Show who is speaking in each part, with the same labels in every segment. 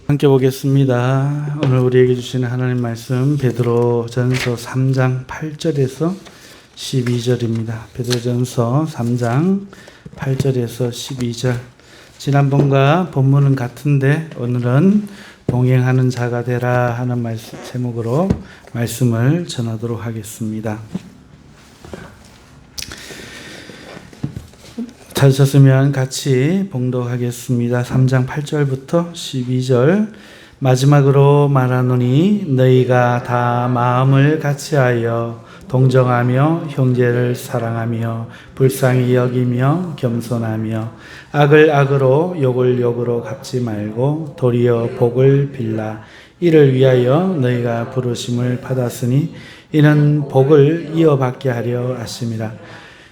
Speaker 1: 함께 보겠습니다. 오늘 우리에게 주시는 하나님 말씀 베드로전서 3장 8절에서 12절입니다. 베드로전서 3장 8절에서 12절. 지난번과 본문은 같은데 오늘은 동행하는 자가 되라 하는 말씀 제목으로 말씀을 전하도록 하겠습니다. 찾으셨으면 같이 봉독하겠습니다. 3장 8절부터 12절. 마지막으로 말하노니 너희가 다 마음을 같이하여 동정하며 형제를 사랑하며 불쌍히 여기며 겸손하며 악을 악으로 욕을 욕으로 갚지 말고 도리어 복을 빌라. 이를 위하여 너희가 부르심을 받았으니 이는 복을 이어받게 하려 하심이라.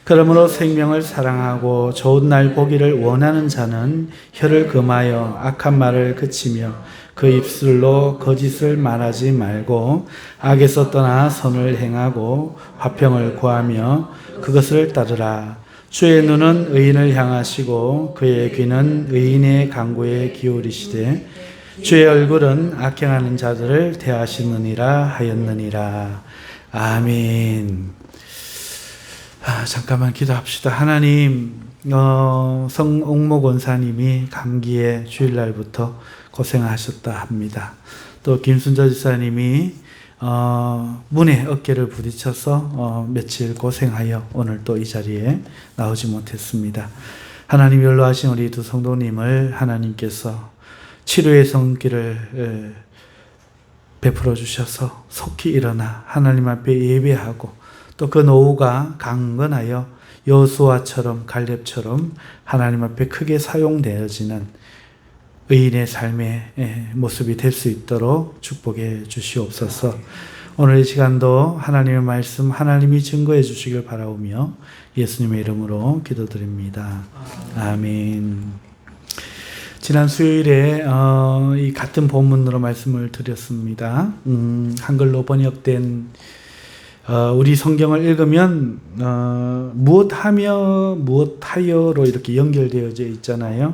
Speaker 1: 그러므로 생명을 사랑하고 좋은 날 보기를 원하는 자는 혀를 금하여 악한 말을 그치며 그 입술로 거짓을 말하지 말고 악에서 떠나 선을 행하고 화평을 구하며 그것을 따르라. 주의 눈은 의인을 향하시고 그의 귀는 의인의 간구에 기울이시되 주의 얼굴은 악행하는 자들을 대하시느니라 하였느니라. 아멘. 잠깐만 기도합시다. 하나님, 성옥모 권사님이 감기에 주일날부터 고생하셨다 합니다. 또 김순자 지사님이 문에 어깨를 부딪혀서 며칠 고생하여 오늘 또 이 자리에 나오지 못했습니다. 하나님 연로하신 우리 두 성도님을 하나님께서 치료의 손길을 베풀어 주셔서 속히 일어나 하나님 앞에 예배하고 또 그 노후가 강건하여 여호수아처럼 갈렙처럼 하나님 앞에 크게 사용되어지는 의인의 삶의 모습이 될 수 있도록 축복해 주시옵소서. 오늘 이 시간도 하나님의 말씀 하나님이 증거해 주시길 바라오며 예수님의 이름으로 기도드립니다. 아멘. 지난 수요일에 이 같은 본문으로 말씀을 드렸습니다. 한글로 번역된 우리 성경을 읽으면 무엇하며 무엇하여로 이렇게 연결되어져 있잖아요.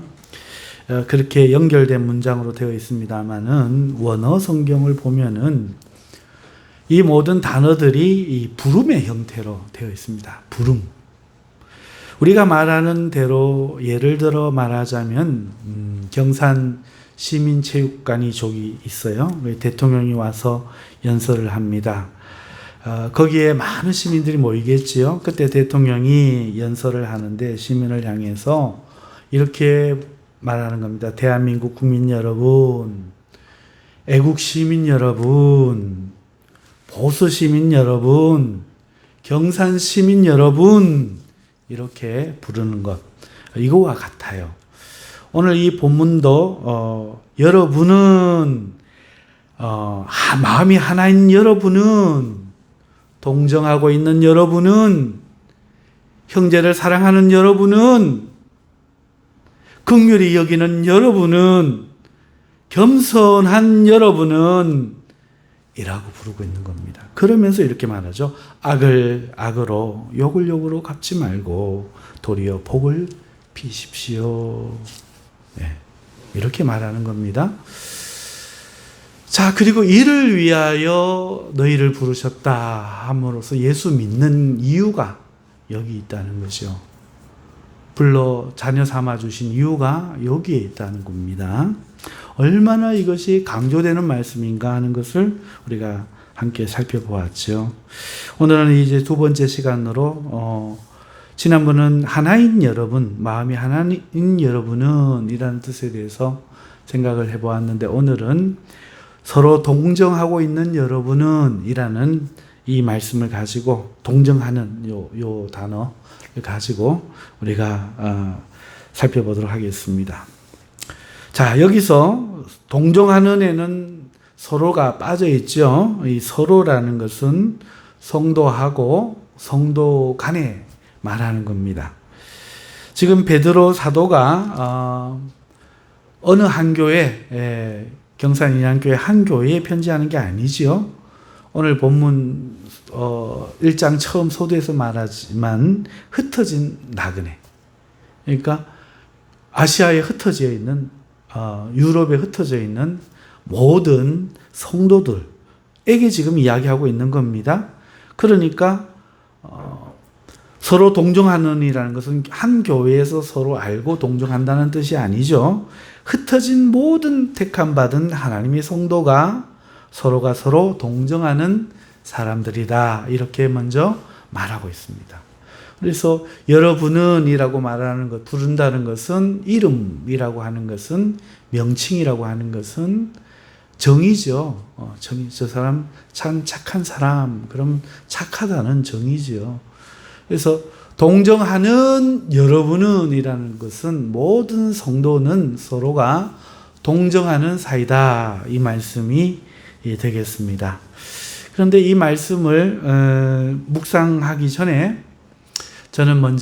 Speaker 1: 그렇게 연결된 문장으로 되어 있습니다만은 원어 성경을 보면은 이 모든 단어들이 이 부름의 형태로 되어 있습니다. 부름. 우리가 말하는 대로 예를 들어 말하자면 경산 시민체육관이 저기 있어요. 대통령이 와서 연설을 합니다. 거기에 많은 시민들이 모이겠지요. 그때 대통령이 연설을 하는데 시민을 향해서 이렇게 말하는 겁니다. 대한민국 국민 여러분, 애국 시민 여러분, 보수 시민 여러분, 경산 시민 여러분, 이렇게 부르는 것. 이거와 같아요. 오늘 이 본문도 여러분은 마음이 하나인 여러분은, 동정하고 있는 여러분은, 형제를 사랑하는 여러분은, 긍휼히 여기는 여러분은, 겸손한 여러분은 이라고 부르고 있는 겁니다. 그러면서 이렇게 말하죠. 악을 악으로 욕을 욕으로 갚지 말고 도리어 복을 비십시오. 네, 이렇게 말하는 겁니다. 자, 그리고 이를 위하여 너희를 부르셨다 함으로써 예수 믿는 이유가 여기 있다는 거죠. 불러 자녀 삼아 주신 이유가 여기에 있다는 겁니다. 얼마나 이것이 강조되는 말씀인가 하는 것을 우리가 함께 살펴보았죠. 오늘은 이제 두 번째 시간으로 지난번은 하나인 여러분, 마음이 하나인 여러분은 이라는 뜻에 대해서 생각을 해보았는데 오늘은 서로 동정하고 있는 여러분은 이라는 이 말씀을 가지고 동정하는 요 단어를 가지고 우리가 살펴보도록 하겠습니다. 자, 여기서 동정하는 에는 서로가 빠져 있죠. 이 서로라는 것은 성도하고 성도 간에 말하는 겁니다. 지금 베드로 사도가 어느 한 교회, 경산 인양교회 한 교회에 편지하는 게 아니지요. 오늘 본문 1장 처음 소두에서 말하지만 흩어진 나그네, 그러니까 아시아에 흩어져 있는 유럽에 흩어져 있는 모든 성도들에게 지금 이야기하고 있는 겁니다. 그러니까 서로 동정하는이라는 것은 한 교회에서 서로 알고 동정한다는 뜻이 아니죠. 흩어진 모든 택함 받은 하나님의 성도가 서로가 서로 동정하는 사람들이다. 이렇게 먼저 말하고 있습니다. 그래서 여러분은 이라고 말하는 것, 부른다는 것은 이름이라고 하는 것은 명칭이라고 하는 것은 정의죠. 정의. 저 사람 참 착한 사람. 그럼 착하다는 정의죠. 그래서 동정하는 여러분은 이라는 것은 모든 성도는 서로가 동정하는 사이다. 이 말씀이 되겠습니다. 그런데 이 말씀을 묵상하기 전에 저는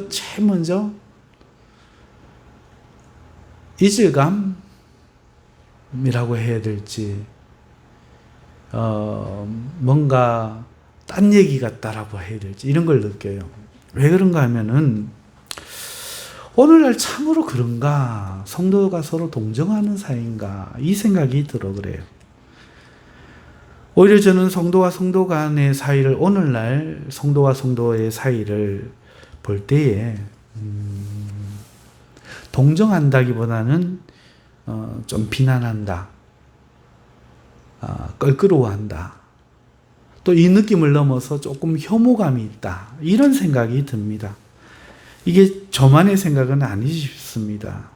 Speaker 1: 제일 먼저 이질감이라고 해야 될지, 뭔가 딴 얘기 같다라고 해야 될지, 이런 걸 느껴요. 왜 그런가 하면은, 오늘날 참으로 그런가? 성도가 서로 동정하는 사이인가? 이 생각이 들어 그래요. 오히려 저는 성도와 성도 간의 사이를, 오늘날 성도와 성도의 사이를 볼 때에 동정한다기보다는 좀 비난한다, 껄끄러워한다, 또 이 느낌을 넘어서 조금 혐오감이 있다, 이런 생각이 듭니다. 이게 저만의 생각은 아니지 싶습니다.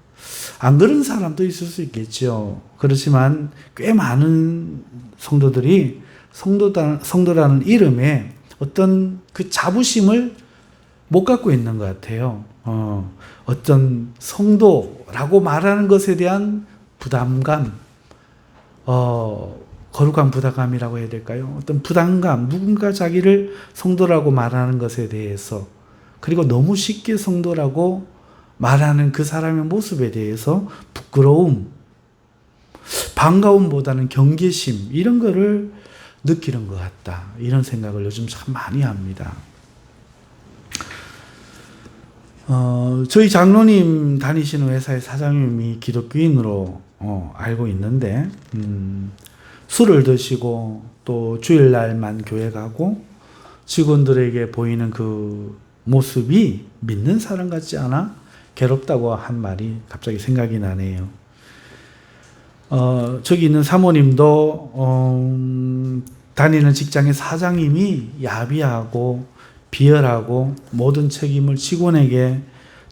Speaker 1: 안 그런 사람도 있을 수 있겠죠. 그렇지만 꽤 많은 성도들이 성도라는 이름에 어떤 그 자부심을 못 갖고 있는 것 같아요. 어떤 성도라고 말하는 것에 대한 부담감, 거룩한 부담감이라고 해야 될까요? 어떤 부담감, 누군가 자기를 성도라고 말하는 것에 대해서, 그리고 너무 쉽게 성도라고 말하는 그 사람의 모습에 대해서 부끄러움, 반가움보다는 경계심, 이런 거를 느끼는 것 같다. 이런 생각을 요즘 참 많이 합니다. 저희 장로님 다니시는 회사의 사장님이 기독교인으로 알고 있는데, 술을 드시고 또 주일날만 교회 가고 직원들에게 보이는 그 모습이 믿는 사람 같지 않아 괴롭다고 한 말이 갑자기 생각이 나네요. 저기 있는 사모님도 다니는 직장의 사장님이 야비하고 비열하고 모든 책임을 직원에게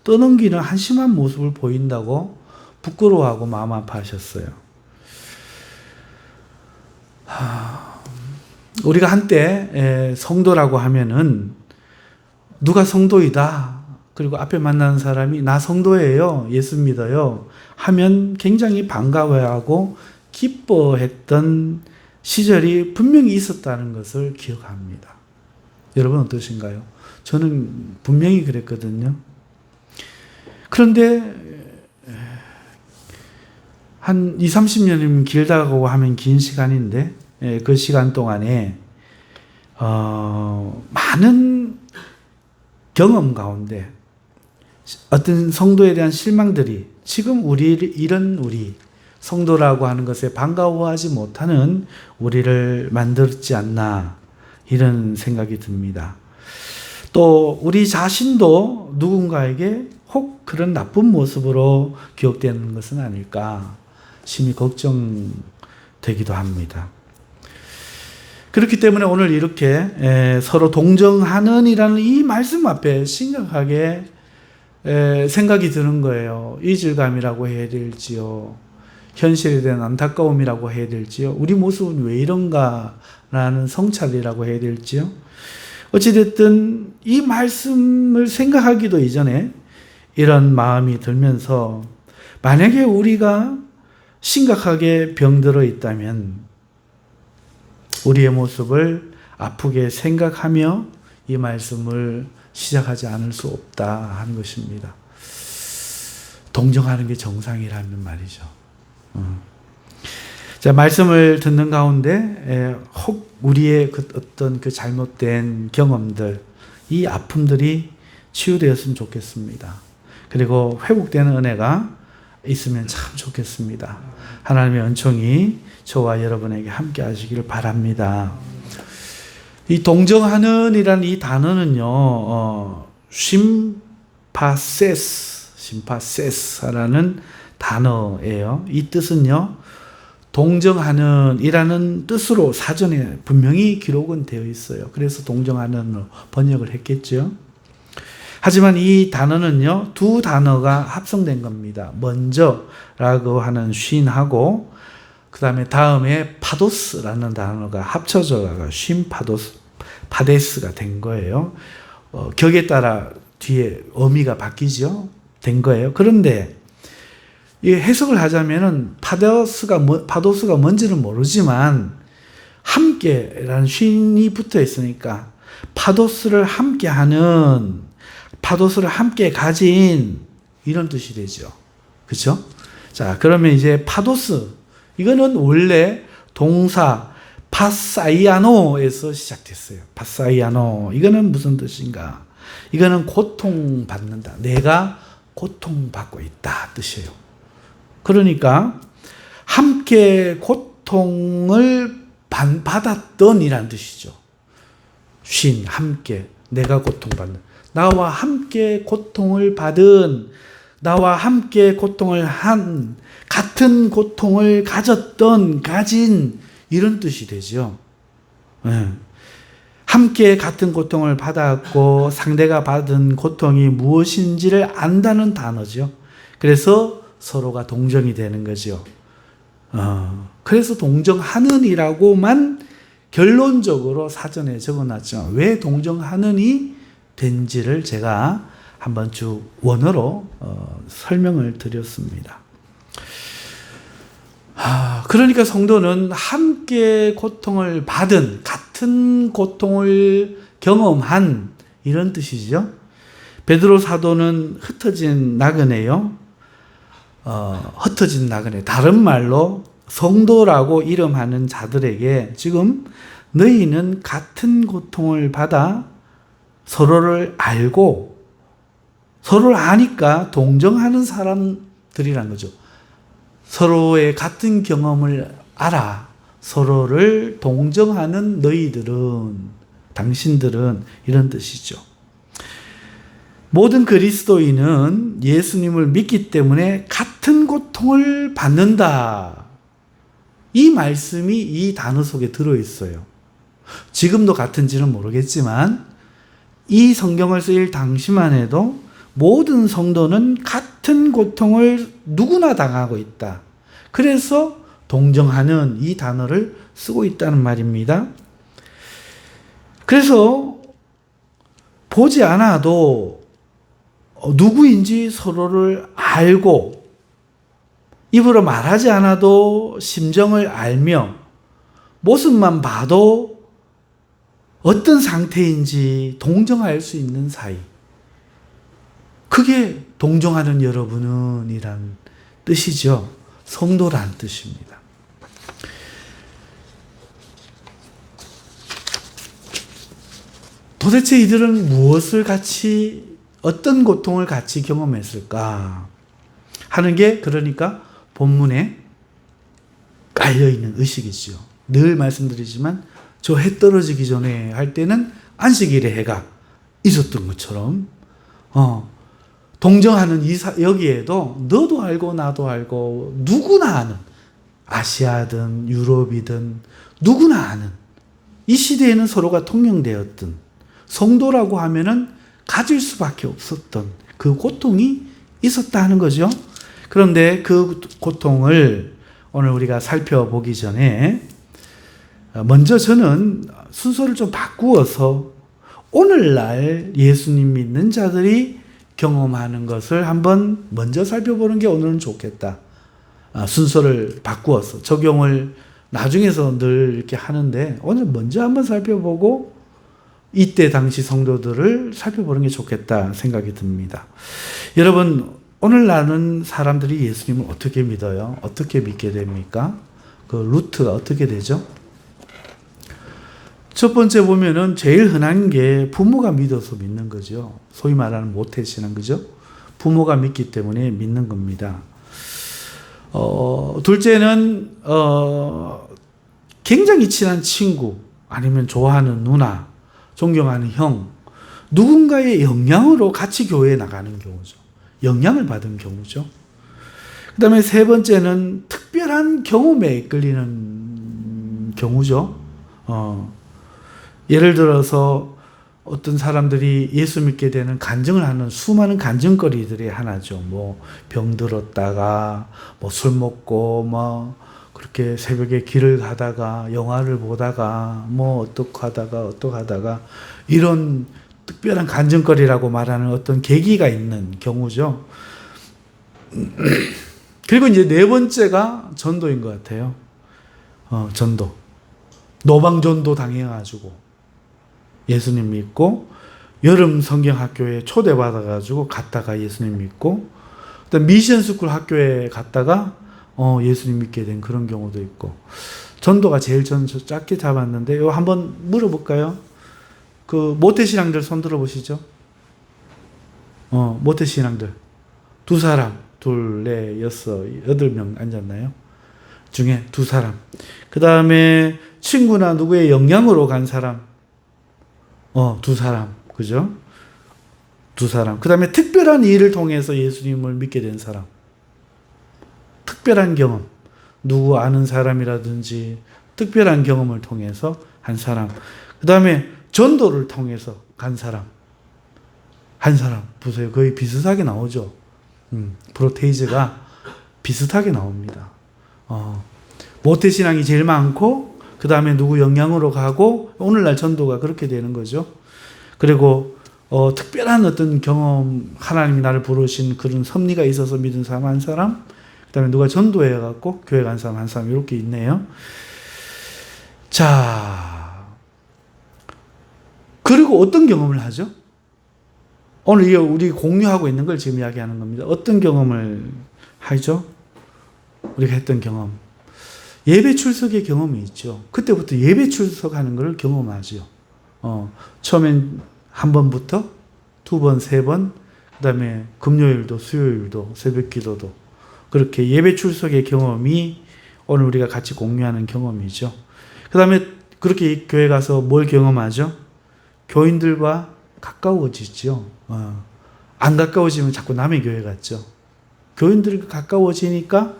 Speaker 1: 떠넘기는 한심한 모습을 보인다고 부끄러워하고 마음 아파하셨어요. 우리가 한때 성도라고 하면은 누가 성도이다, 그리고 앞에 만나는 사람이 나 성도예요, 예수 믿어요 하면 굉장히 반가워하고 기뻐했던 시절이 분명히 있었다는 것을 기억합니다. 여러분 어떠신가요? 저는 분명히 그랬거든요. 그런데 한 20-30년이면 길다고 하면 긴 시간인데, 그 시간 동안에 많은 경험 가운데 어떤 성도에 대한 실망들이 지금 우리 성도라고 하는 것에 반가워하지 못하는 우리를 만들지 않나, 이런 생각이 듭니다. 또 우리 자신도 누군가에게 혹 그런 나쁜 모습으로 기억되는 것은 아닐까 심히 걱정되기도 합니다. 그렇기 때문에 오늘 이렇게 서로 동정하는 이라는 이 말씀 앞에 심각하게 생각이 드는 거예요. 이질감이라고 해야 될지요, 현실에 대한 안타까움이라고 해야 될지요, 우리 모습은 왜 이런가 라는 성찰이라고 해야 될지요. 어찌됐든 이 말씀을 생각하기도 이전에 이런 마음이 들면서, 만약에 우리가 심각하게 병들어 있다면 우리의 모습을 아프게 생각하며 이 말씀을 시작하지 않을 수 없다 하는 것입니다. 동정하는 게 정상이라는 말이죠. 자, 말씀을 듣는 가운데 혹 우리의 어떤 그 잘못된 경험들, 이 아픔들이 치유되었으면 좋겠습니다. 그리고 회복되는 은혜가 있으면 참 좋겠습니다. 하나님의 은총이 저와 여러분에게 함께 하시기를 바랍니다. 이 동정하는이라는 이 단어는요, 심파세스라는 단어예요. 이 뜻은요, 동정하는이라는 뜻으로 사전에 분명히 기록은 되어 있어요. 그래서 동정하는으로 번역을 했겠죠. 하지만 이 단어는요, 두 단어가 합성된 겁니다. 먼저라고 하는 쉰하고 그 다음에 파도스라는 단어가 합쳐져가 파데스가 된 거예요. 격에 따라 뒤에 의미가 바뀌죠. 된 거예요. 그런데 이 해석을 하자면은 파도스가 뭔지는 모르지만 함께라는 쉰이 붙어 있으니까 파도스를 함께 가진 이런 뜻이 되죠. 그렇죠? 자, 그러면 이제 파도스 이거는 원래 동사 파사이아노에서 시작됐어요. 파사이아노 이거는 무슨 뜻인가? 이거는 고통받는다. 내가 고통받고 있다 뜻이에요. 그러니까 함께 고통을 받았던 이란 뜻이죠. 쉰, 함께, 내가 고통받는. 나와 함께 고통을 받은, 나와 함께 고통을 한, 같은 고통을 가진 이런 뜻이 되죠. 네. 함께 같은 고통을 받았고 상대가 받은 고통이 무엇인지를 안다는 단어죠. 그래서 서로가 동정이 되는 거죠. 그래서 동정하는이라고만 결론적으로 사전에 적어놨죠. 왜 동정하는이 된지를 제가 한번 쭉 원어로 설명을 드렸습니다. 그러니까 성도는 함께 고통을 받은, 같은 고통을 경험한 이런 뜻이죠. 베드로 사도는 흩어진 나그네요. 흩어진 나그네, 다른 말로 성도라고 이름하는 자들에게 지금 너희는 같은 고통을 받아 서로를 알고, 서로를 아니까 동정하는 사람들이란 거죠. 서로의 같은 경험을 알아 서로를 동정하는 당신들은 이런 뜻이죠. 모든 그리스도인은 예수님을 믿기 때문에 같은 고통을 받는다. 이 말씀이 이 단어 속에 들어있어요. 지금도 같은지는 모르겠지만 이 성경을 쓰일 당시만 해도 모든 성도는 같은 고통을 누구나 당하고 있다. 그래서 동정하는 이 단어를 쓰고 있다는 말입니다. 그래서 보지 않아도 누구인지 서로를 알고 입으로 말하지 않아도 심정을 알며 모습만 봐도 어떤 상태인지 동정할 수 있는 사이. 그게 동정하는 여러분은 이란 뜻이죠. 성도란 뜻입니다. 도대체 이들은 무엇을 같이, 어떤 고통을 같이 경험했을까 하는 게 그러니까 본문에 깔려있는 의식이죠. 늘 말씀드리지만 저 해 떨어지기 전에 할 때는 안식일의 해가 있었던 것처럼 동정하는 여기에도 너도 알고 나도 알고 누구나 아는, 아시아든 유럽이든 누구나 아는, 이 시대에는 서로가 통용되었던 성도라고 하면은 가질 수밖에 없었던 그 고통이 있었다 하는 거죠. 그런데 그 고통을 오늘 우리가 살펴보기 전에 먼저 저는 순서를 좀 바꾸어서 오늘날 예수님 믿는 자들이 경험하는 것을 한번 먼저 살펴보는 게 오늘은 좋겠다. 순서를 바꾸어서 적용을 나중에서 늘 이렇게 하는데 오늘 먼저 한번 살펴보고 이때 당시 성도들을 살펴보는 게 좋겠다 생각이 듭니다. 여러분, 오늘날은 사람들이 예수님을 어떻게 믿어요? 어떻게 믿게 됩니까? 그 루트가 어떻게 되죠? 첫 번째 보면은 제일 흔한 게 부모가 믿어서 믿는 거죠. 소위 말하는 모태신앙, 그죠? 부모가 믿기 때문에 믿는 겁니다. 둘째는 굉장히 친한 친구, 아니면 좋아하는 누나, 존경하는 형, 누군가의 영향으로 같이 교회에 나가는 경우죠. 영향을 받은 경우죠. 그 다음에 세 번째는 특별한 경험에 이끌리는 경우죠. 예를 들어서 어떤 사람들이 예수 믿게 되는 간증을 하는 수많은 간증거리들이 하나죠. 뭐 병들었다가, 뭐 술 먹고, 뭐 그렇게 새벽에 길을 가다가, 영화를 보다가, 뭐 어떡 하다가 이런 특별한 간증거리라고 말하는 어떤 계기가 있는 경우죠. 그리고 이제 네 번째가 전도인 것 같아요. 전도. 노방전도 당해가지고 예수님 믿고, 여름 성경학교에 초대받아가지고 갔다가 예수님 믿고, 그다음 미션스쿨 학교에 갔다가 예수님 믿게 된 그런 경우도 있고. 전도가 제일 전 짧게 잡았는데, 이거 한번 물어볼까요? 그 모태신앙들 손 들어보시죠. 모태신앙들 두 사람, 둘, 넷, 여섯, 8명 앉았나요? 중에 두 사람. 그 다음에 친구나 누구의 영향으로 간 사람, 두 사람, 그죠? 두 사람. 그 다음에 특별한 일을 통해서 예수님을 믿게 된 사람. 특별한 경험. 누구 아는 사람이라든지 특별한 경험을 통해서 한 사람. 그 다음에 전도를 통해서 간 사람. 한 사람. 보세요. 거의 비슷하게 나오죠. 프로테이즈가 비슷하게 나옵니다. 모태신앙이 제일 많고, 그 다음에 누구 영향으로 가고, 오늘날 전도가 그렇게 되는 거죠. 그리고 특별한 어떤 경험, 하나님이 나를 부르신 그런 섭리가 있어서 믿은 사람 한 사람, 그 다음에 누가 전도해갖고 교회 간 사람 한 사람, 이렇게 있네요. 자, 그리고 어떤 경험을 하죠? 오늘 우리 공유하고 있는 걸 지금 이야기하는 겁니다. 어떤 경험을 하죠? 우리가 했던 경험. 예배 출석의 경험이 있죠. 그때부터 예배 출석하는 걸 경험하죠. 처음엔 한 번부터 두 번, 세 번, 그 다음에 금요일도, 수요일도, 새벽 기도도. 그렇게 예배 출석의 경험이 오늘 우리가 같이 공유하는 경험이죠. 그 다음에 그렇게 교회 가서 뭘 경험하죠? 교인들과 가까워지죠. 안 가까워지면 자꾸 남의 교회 갔죠. 교인들과 가까워지니까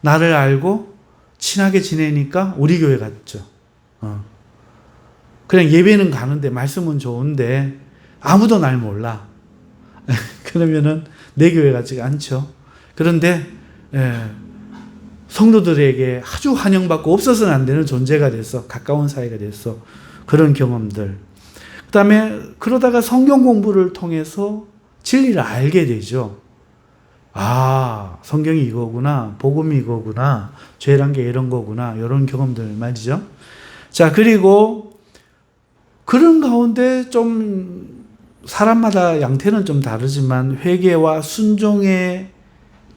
Speaker 1: 나를 알고 친하게 지내니까 우리 교회 갔죠. 그냥 예배는 가는데 말씀은 좋은데 아무도 날 몰라. 그러면은 내 교회 같지가 않죠. 그런데 성도들에게 아주 환영받고 없어서는 안 되는 존재가 됐어. 가까운 사이가 됐어. 그런 경험들. 그 다음에 그러다가 성경 공부를 통해서 진리를 알게 되죠. 아, 성경이 이거구나. 복음이 이거구나. 죄란 게 이런 거구나. 이런 경험들 말이죠. 자, 그리고 그런 가운데 좀 사람마다 양태는 좀 다르지만 회개와 순종의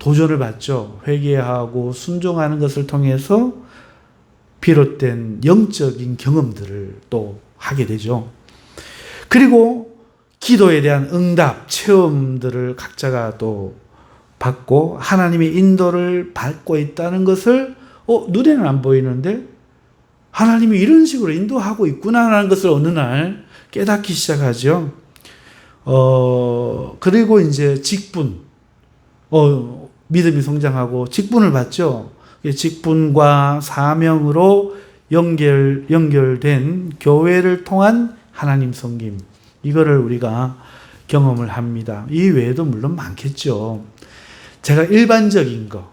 Speaker 1: 도전을 받죠. 회개하고 순종하는 것을 통해서 비롯된 영적인 경험들을 또 하게 되죠. 그리고 기도에 대한 응답, 체험들을 각자가 또 받고 하나님의 인도를 받고 있다는 것을 눈에는 안 보이는데 하나님이 이런 식으로 인도하고 있구나라는 것을 어느 날 깨닫기 시작하죠. 그리고 이제 직분, 믿음이 성장하고 직분을 받죠. 직분과 사명으로 연결된 교회를 통한 하나님 섬김, 이거를 우리가 경험을 합니다. 이 외에도 물론 많겠죠. 제가 일반적인 거,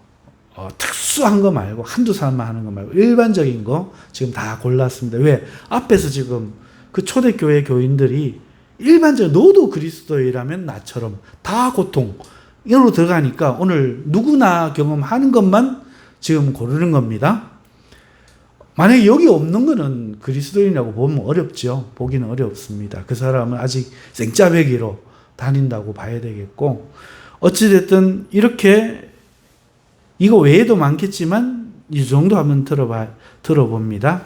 Speaker 1: 특수한 거 말고 한두 사람만 하는 거 말고 일반적인 거 지금 다 골랐습니다. 왜? 앞에서 지금 그 초대교회 교인들이 일반적으로 너도 그리스도인이라면 나처럼 다 고통 이로 들어가니까 오늘 누구나 경험하는 것만 지금 고르는 겁니다. 만약에 여기 없는 거는 그리스도인이라고 보면 어렵죠. 보기는 어렵습니다. 그 사람은 아직 생짜배기로 다닌다고 봐야 되겠고, 어찌됐든 이렇게 이거 외에도 많겠지만 이 정도 한번 들어봅니다.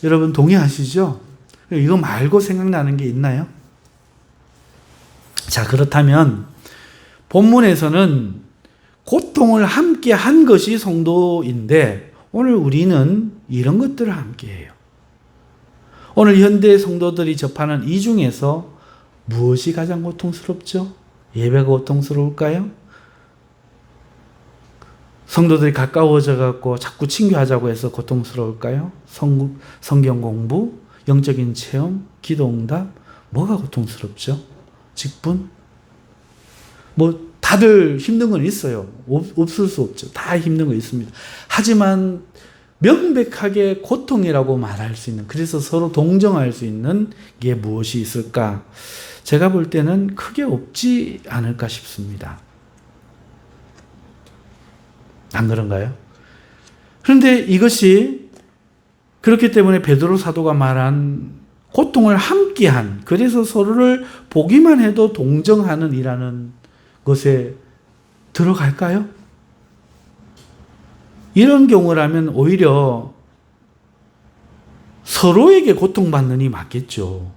Speaker 1: 여러분 동의하시죠? 이거 말고 생각나는 게 있나요? 자, 그렇다면 본문에서는 고통을 함께 한 것이 성도인데 오늘 우리는 이런 것들을 함께 해요. 오늘 현대 성도들이 접하는 이 중에서 무엇이 가장 고통스럽죠? 예배가 고통스러울까요? 성도들이 가까워져 갖고 자꾸 친교하자고 해서 고통스러울까요? 성경 공부, 영적인 체험, 기도 응답, 뭐가 고통스럽죠? 직분? 다들 힘든 건 있어요. 없을 수 없죠. 다 힘든 거 있습니다. 하지만 명백하게 고통이라고 말할 수 있는, 그래서 서로 동정할 수 있는 게 무엇이 있을까? 제가 볼 때는 크게 없지 않을까 싶습니다. 안 그런가요? 그런데 이것이 그렇기 때문에 베드로 사도가 말한 고통을 함께한, 그래서 서로를 보기만 해도 동정하는 이라는 것에 들어갈까요? 이런 경우라면 오히려 서로에게 고통받는 이 맞겠죠.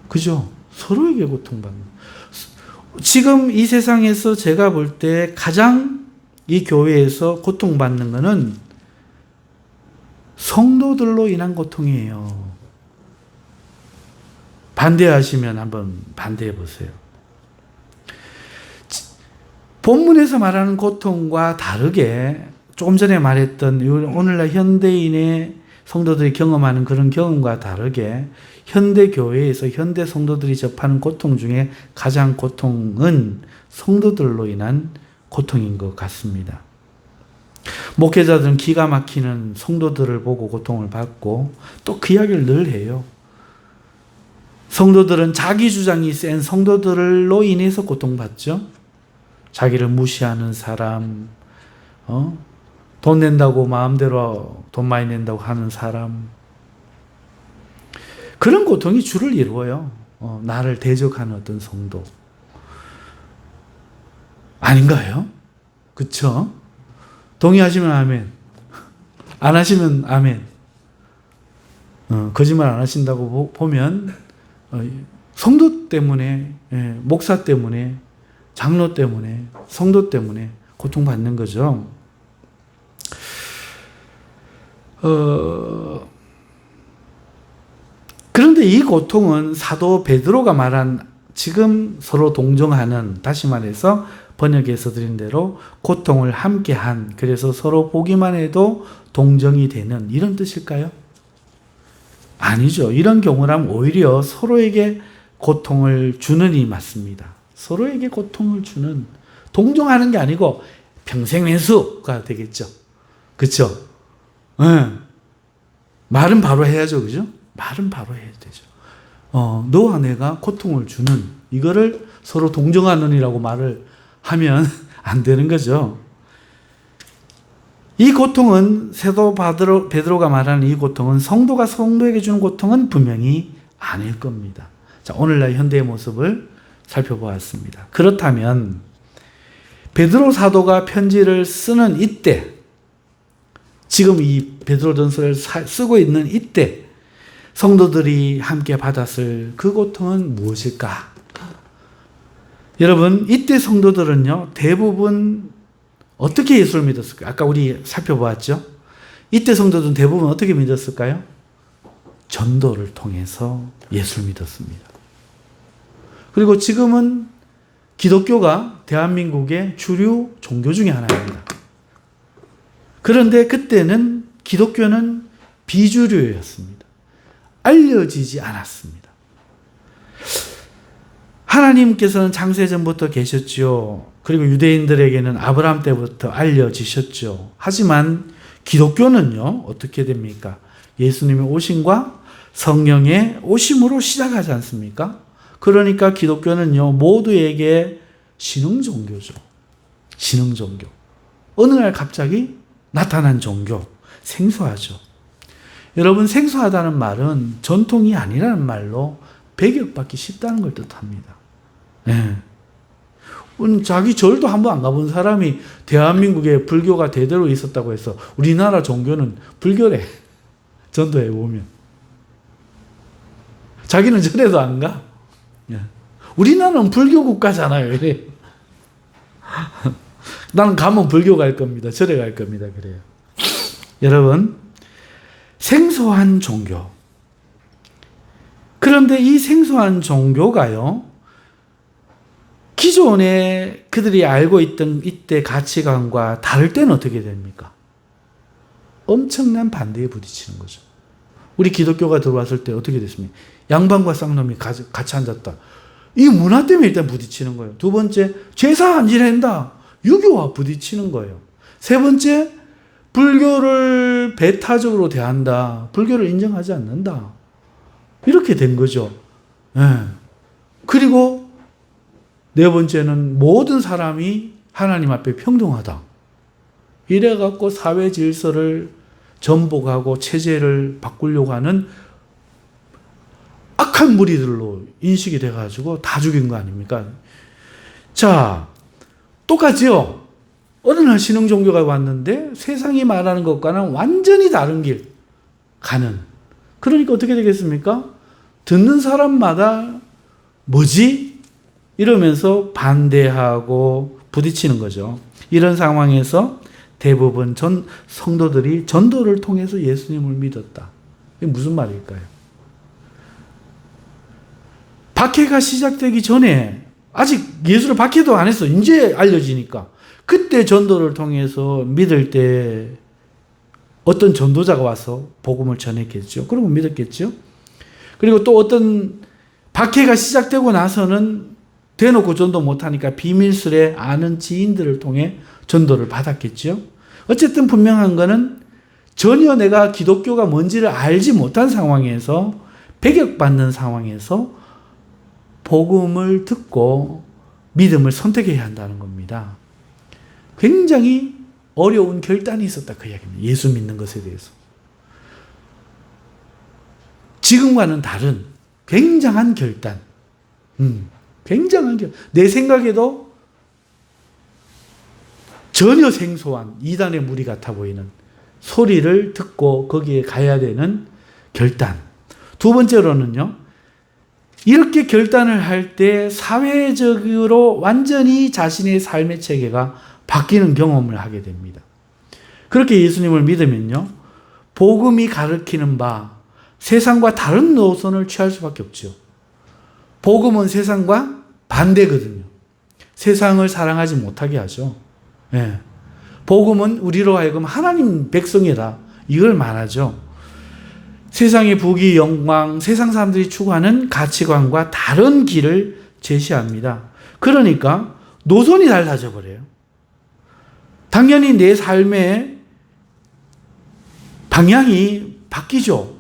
Speaker 1: 그죠? 서로에게 고통받는. 지금 이 세상에서 제가 볼 때 가장 이 교회에서 고통받는 것은 성도들로 인한 고통이에요. 반대하시면 한번 반대해 보세요. 본문에서 말하는 고통과 다르게 조금 전에 말했던 오늘날 현대인의 성도들이 경험하는 그런 경험과 다르게 현대 교회에서 현대 성도들이 접하는 고통 중에 가장 고통은 성도들로 인한 고통인 것 같습니다. 목회자들은 기가 막히는 성도들을 보고 고통을 받고 또 그 이야기를 늘 해요. 성도들은 자기 주장이 센 성도들로 인해서 고통받죠. 자기를 무시하는 사람, 돈 낸다고 마음대로 돈 많이 낸다고 하는 사람, 그런 고통이 주를 이루어요. 나를 대적하는 어떤 성도. 아닌가요? 그쵸? 동의하시면 아멘. 안 하시면 아멘. 거짓말 안 하신다고 보면 성도 때문에, 목사 때문에, 장로 때문에, 성도 때문에 고통받는 거죠. 그런데 이 고통은 사도 베드로가 말한 지금 서로 동정하는, 다시 말해서 번역에서 드린 대로 고통을 함께한, 그래서 서로 보기만 해도 동정이 되는 이런 뜻일까요? 아니죠. 이런 경우라면 오히려 서로에게 고통을 주는 이 맞습니다. 서로에게 고통을 주는, 동정하는 게 아니고 평생 왼수가 되겠죠. 그렇죠? 말은 바로 해야죠. 그죠? 말은 바로 해야 되죠. 너와 내가 고통을 주는, 이거를 서로 동정하는이라고 말을 하면 안 되는 거죠. 이 고통은 사도 베드로가 말하는 이 고통은 성도가 성도에게 주는 고통은 분명히 아닐 겁니다. 자, 오늘날 현대의 모습을 살펴보았습니다. 그렇다면 베드로 사도가 편지를 쓰는 이때, 지금 이 베드로전서를 쓰고 있는 이때 성도들이 함께 받았을 그 고통은 무엇일까? 여러분, 이때 성도들은요, 대부분 어떻게 예수를 믿었을까요? 아까 우리 살펴보았죠? 이때 성도들은 대부분 어떻게 믿었을까요? 전도를 통해서 예수를 믿었습니다. 그리고 지금은 기독교가 대한민국의 주류 종교 중에 하나입니다. 그런데 그때는 기독교는 비주류였습니다. 알려지지 않았습니다. 하나님께서는 창세전부터 계셨죠. 그리고 유대인들에게는 아브라함 때부터 알려지셨죠. 하지만 기독교는요, 어떻게 됩니까? 예수님의 오심과 성령의 오심으로 시작하지 않습니까? 그러니까 기독교는요, 모두에게 신흥 종교죠. 신흥 종교. 어느 날 갑자기 나타난 종교. 생소하죠. 여러분, 생소하다는 말은 전통이 아니라는 말로 배격받기 쉽다는 걸 뜻합니다. 네. 자기 절도 한 번 안 가본 사람이 대한민국에 불교가 대대로 있었다고 해서 우리나라 종교는 불교래. 전도해 보면. 자기는 절에도 안 가. 우리나라는 불교 국가잖아요. 이래. 나는 가면 불교 갈 겁니다. 절에 갈 겁니다. 그래요. 여러분, 생소한 종교. 그런데 이 생소한 종교가요, 기존에 그들이 알고 있던 이때 가치관과 다를 때는 어떻게 됩니까? 엄청난 반대에 부딪히는 거죠. 우리 기독교가 들어왔을 때 어떻게 됐습니까? 양반과 쌍놈이 같이 앉았다. 이 문화 때문에 일단 부딪히는 거예요. 두 번째, 제사 안 지낸다. 유교와 부딪히는 거예요. 세 번째, 불교를 배타적으로 대한다. 불교를 인정하지 않는다. 이렇게 된 거죠. 그리고 네 번째는 모든 사람이 하나님 앞에 평등하다. 이래갖고 사회 질서를 전복하고 체제를 바꾸려고 하는 악한 무리들로 인식이 돼가지고 다 죽인 거 아닙니까? 자, 똑같죠? 어느 날 신흥 종교가 왔는데 세상이 말하는 것과는 완전히 다른 길 가는. 그러니까 어떻게 되겠습니까? 듣는 사람마다 뭐지? 이러면서 반대하고 부딪히는 거죠. 이런 상황에서 대부분 성도들이 전도를 통해서 예수님을 믿었다. 이게 무슨 말일까요? 박해가 시작되기 전에 아직 예수를 박해도 안 했어. 이제 알려지니까. 그때 전도를 통해서 믿을 때 어떤 전도자가 와서 복음을 전했겠죠. 그러면 믿었겠죠. 그리고 또 어떤 박해가 시작되고 나서는 대놓고 전도 못하니까 비밀스레 아는 지인들을 통해 전도를 받았겠죠. 어쨌든 분명한 거는 전혀 내가 기독교가 뭔지를 알지 못한 상황에서 배격받는 상황에서 복음을 듣고 믿음을 선택해야 한다는 겁니다. 굉장히 어려운 결단이 있었다 그 이야기입니다. 예수 믿는 것에 대해서. 지금과는 다른 굉장한 결단. 굉장한 결단. 내 생각에도 전혀 생소한 이단의 무리 같아 보이는 소리를 듣고 거기에 가야 되는 결단. 두 번째로는요, 이렇게 결단을 할 때 사회적으로 완전히 자신의 삶의 체계가 바뀌는 경험을 하게 됩니다. 그렇게 예수님을 믿으면요, 복음이 가르치는 바 세상과 다른 노선을 취할 수밖에 없죠. 복음은 세상과 반대거든요. 세상을 사랑하지 못하게 하죠. 예. 복음은 우리로 하여금 하나님 백성이다. 이걸 말하죠. 세상의 부귀, 영광, 세상 사람들이 추구하는 가치관과 다른 길을 제시합니다. 그러니까 노선이 달라져 버려요. 당연히 내 삶의 방향이 바뀌죠.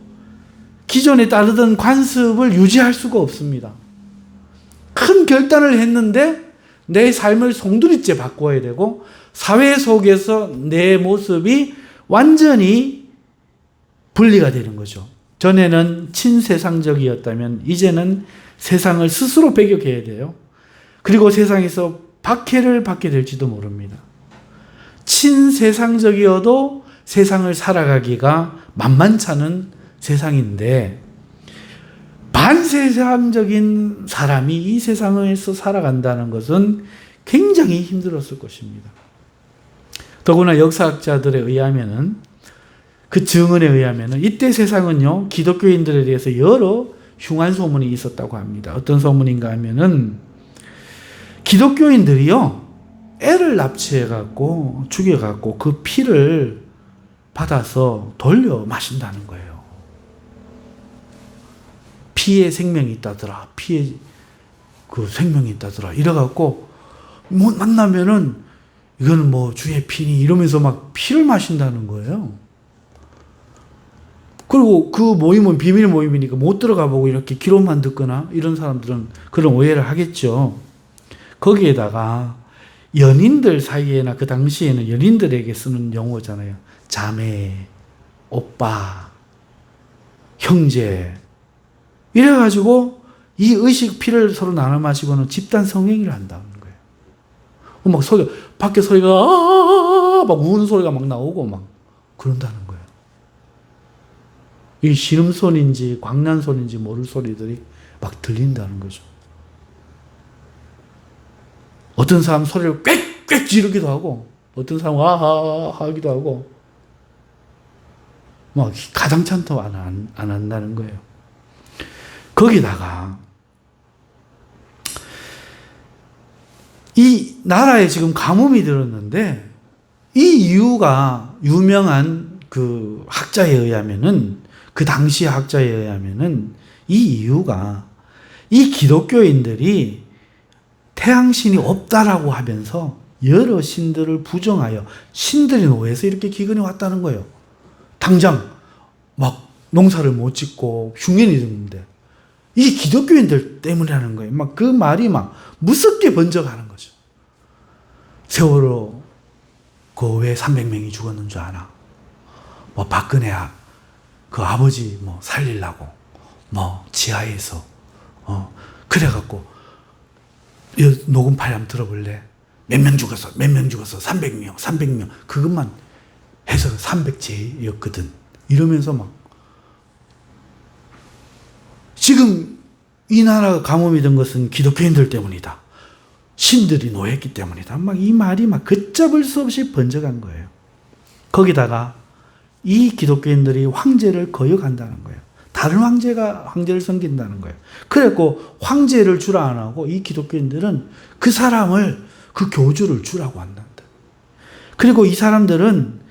Speaker 1: 기존에 따르던 관습을 유지할 수가 없습니다. 큰 결단을 했는데 내 삶을 송두리째 바꿔야 되고 사회 속에서 내 모습이 완전히 분리가 되는 거죠. 전에는 친세상적이었다면 이제는 세상을 스스로 배격해야 돼요. 그리고 세상에서 박해를 받게 될지도 모릅니다. 친세상적이어도 세상을 살아가기가 만만찮은 세상인데 반세상적인 사람이 이 세상에서 살아간다는 것은 굉장히 힘들었을 것입니다. 더구나 역사학자들에 의하면은 그 증언에 의하면은 이때 세상은요, 기독교인들에 대해서 여러 흉한 소문이 있었다고 합니다. 어떤 소문인가 하면은 기독교인들이요, 애를 납치해갖고 죽여갖고 그 피를 받아서 돌려 마신다는 거예요. 피에 생명이 있다더라. 피에 그 생명이 있다더라. 이래갖고 뭐 만나면은 이거는 뭐 주의 피니 이러면서 막 피를 마신다는 거예요. 그리고 그 모임은 비밀 모임이니까 못 들어가 보고 이렇게 기록만 듣거나 이런 사람들은 그런 오해를 하겠죠. 거기에다가 연인들 사이에나 그 당시에는 연인들에게 쓰는 용어잖아요. 자매, 오빠, 형제. 이래가지고 이 의식 피를 서로 나눠 마시고는 집단 성행위를 한다는 거예요. 막 소리가, 밖에 소리가, 막 우는 소리가 막 나오고 막 그런다는 거예요. 이 신음소리인지 광란소리인지 모를 소리들이 막 들린다는 거죠. 어떤 사람 소리를 꽥꽥 지르기도 하고, 어떤 사람은 아하 하기도 하고, 막 가장찬도 안 한다는 거예요. 거기다가 이 나라에 지금 가뭄이 들었는데, 이 이유가 유명한 그 학자에 의하면은, 그 당시 학자에 의하면은 이 이유가 이 기독교인들이 태양신이 없다라고 하면서 여러 신들을 부정하여 신들이 노예해서 이렇게 기근이 왔다는 거예요. 당장 막 농사를 못 짓고 흉년이 드는데 이 기독교인들 때문이라는 거예요. 막 그 말이 막 무섭게 번져가는 거죠. 세월호 그 왜 300명이 죽었는 줄 아나? 뭐 박근혜 그 아버지 뭐 살리려고 뭐 지하에서 그래갖고 녹음 파일 한번 들어볼래? 몇 명 죽었어? 300명 그것만 해서 300제였거든 이러면서 막 지금 이 나라가 가뭄이 된 것은 기독교인들 때문이다. 신들이 노했기 때문이다. 막 이 말이 막 걷잡을 수 없이 번져간 거예요. 거기다가 이 기독교인들이 황제를 거역한다는 거예요. 다른 황제를 섬긴다는 거예요. 그래갖고 황제를 주라 안 하고 이 기독교인들은 그 사람을, 그 교주를 주라고 한단다. 그리고 이 사람들은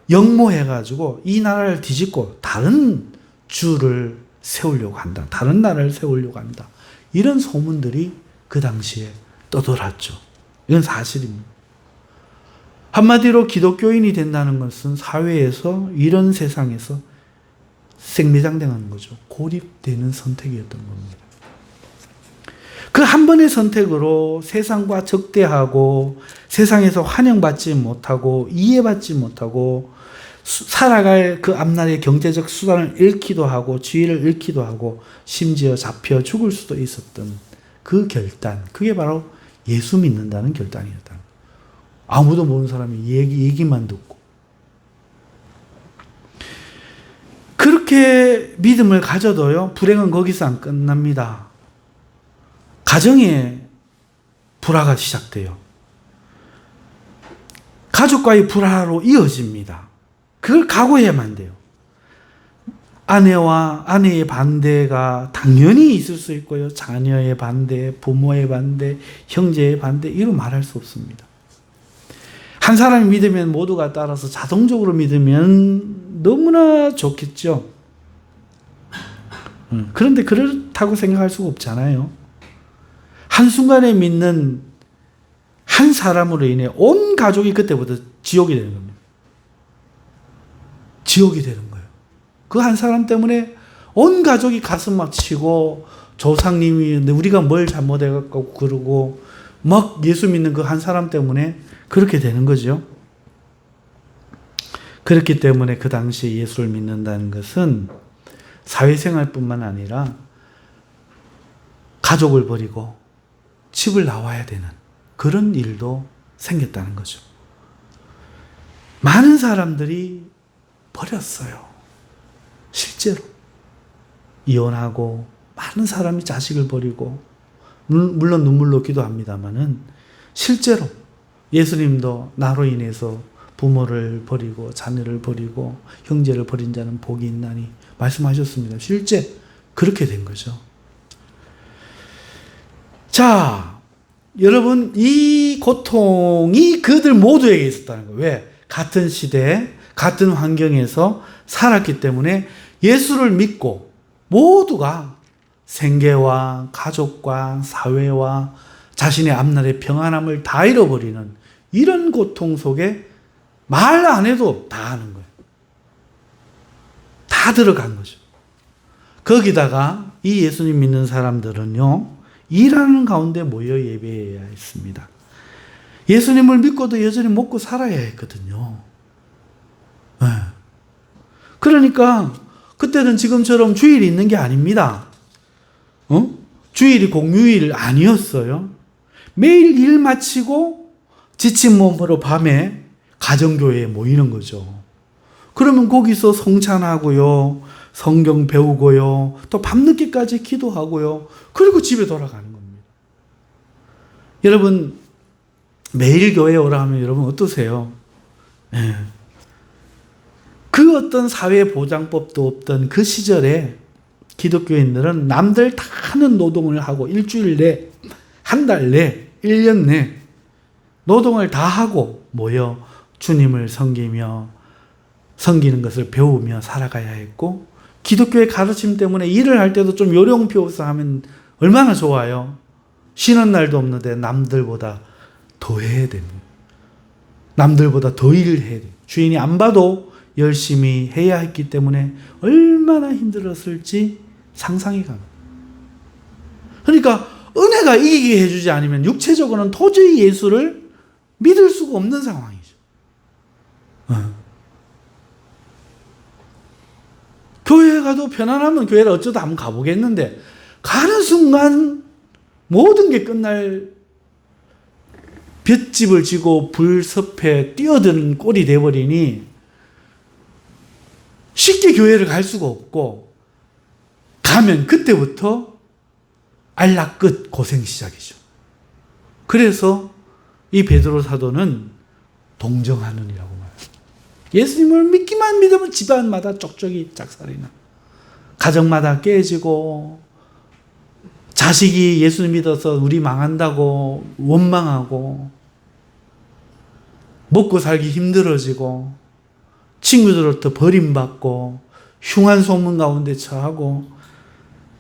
Speaker 1: 역모해가지고 이 나라를 뒤집고 다른 주를 세우려고 한다. 다른 나라를 세우려고 한다. 이런 소문들이 그 당시에 떠돌았죠. 이건 사실입니다. 한마디로 기독교인이 된다는 것은 사회에서 이런 세상에서 생매장당하는 거죠. 고립되는 선택이었던 겁니다. 그 한 번의 선택으로 세상과 적대하고 세상에서 환영받지 못하고 이해받지 못하고 살아갈 그 앞날의 경제적 수단을 잃기도 하고 지위를 잃기도 하고 심지어 잡혀 죽을 수도 있었던 그 결단, 그게 바로 예수 믿는다는 결단이었다. 아무도 모르는 사람이 얘기만 듣고 그렇게 믿음을 가져도요, 불행은 거기서 안 끝납니다. 가정에 불화가 시작돼요. 가족과의 불화로 이어집니다. 그걸 각오해야만 돼요. 아내와 아내의 반대가 당연히 있을 수 있고요. 자녀의 반대, 부모의 반대, 형제의 반대, 이런 말할 수 없습니다. 한 사람이 믿으면 모두가 따라서 자동적으로 믿으면 너무나 좋겠죠. 그런데 그렇다고 생각할 수가 없잖아요. 한순간에 믿는 한 사람으로 인해 온 가족이 그때부터 지옥이 되는 겁니다. 지옥이 되는 거예요. 그 한 사람 때문에 온 가족이 가슴 막 치고 조상님이 우리가 뭘 잘못해갖고 그러고 막 예수 믿는 그 한 사람 때문에 그렇게 되는 거죠. 그렇기 때문에 그 당시에 예수를 믿는다는 것은 사회생활뿐만 아니라 가족을 버리고 집을 나와야 되는 그런 일도 생겼다는 거죠. 많은 사람들이 버렸어요. 실제로. 이혼하고 많은 사람이 자식을 버리고 물론 눈물로 기도합니다마는 실제로 예수님도 나로 인해서 부모를 버리고 자녀를 버리고 형제를 버린 자는 복이 있나니 말씀하셨습니다. 실제 그렇게 된 거죠. 자, 여러분, 이 고통이 그들 모두에게 있었다는 거예요. 왜? 같은 시대, 같은 환경에서 살았기 때문에 예수를 믿고 모두가 생계와 가족과 사회와 자신의 앞날의 평안함을 다 잃어버리는 이런 고통 속에 말 안 해도 다 하는 거예요. 다 들어간 거죠. 거기다가 이 예수님 믿는 사람들은요, 일하는 가운데 모여 예배해야 했습니다. 예수님을 믿고도 여전히 먹고 살아야 했거든요. 네. 그러니까 그때는 지금처럼 주일이 있는 게 아닙니다. 주일이 공휴일 아니었어요. 매일 일 마치고 지친 몸으로 밤에 가정교회에 모이는 거죠. 그러면 거기서 성찬하고요, 성경 배우고요, 또 밤늦게까지 기도하고요, 그리고 집에 돌아가는 겁니다. 여러분, 매일 교회에 오라 하면 여러분 어떠세요? 네. 그 어떤 사회보장법도 없던 그 시절에 기독교인들은 남들 다 하는 노동을 하고 일주일 내, 한 달 내, 1년 내 노동을 다 하고 모여 주님을 섬기며 섬기는 것을 배우며 살아가야 했고, 기독교의 가르침 때문에 일을 할 때도 좀 요령 피워서 하면 얼마나 좋아요. 쉬는 날도 없는데 남들보다 더 해야 됩니다. 남들보다 더 일을 해야 돼요. 주인이 안 봐도 열심히 해야 했기 때문에 얼마나 힘들었을지 상상이 갑니다. 그러니까 은혜가 이기게 해주지 않으면 육체적으로는 도저히 예수를 믿을 수가 없는 상황이죠. 교회에 가도 편안하면 교회를 어쩌다 한번 가보겠는데, 가는 순간 모든 게 끝날 볏집을 지고 불섭에 뛰어드는 꼴이 돼버리니 쉽게 교회를 갈 수가 없고, 가면 그때부터 안락 끝 고생 시작이죠. 그래서 이 베드로 사도는 동정하느니라고 말해요. 예수님을 믿기만 믿으면 집안마다 쪽쪽이 짝살이나, 가정마다 깨지고, 자식이 예수님 믿어서 우리 망한다고 원망하고, 먹고 살기 힘들어지고, 친구들로부터 버림받고, 흉한 소문 가운데 처하고,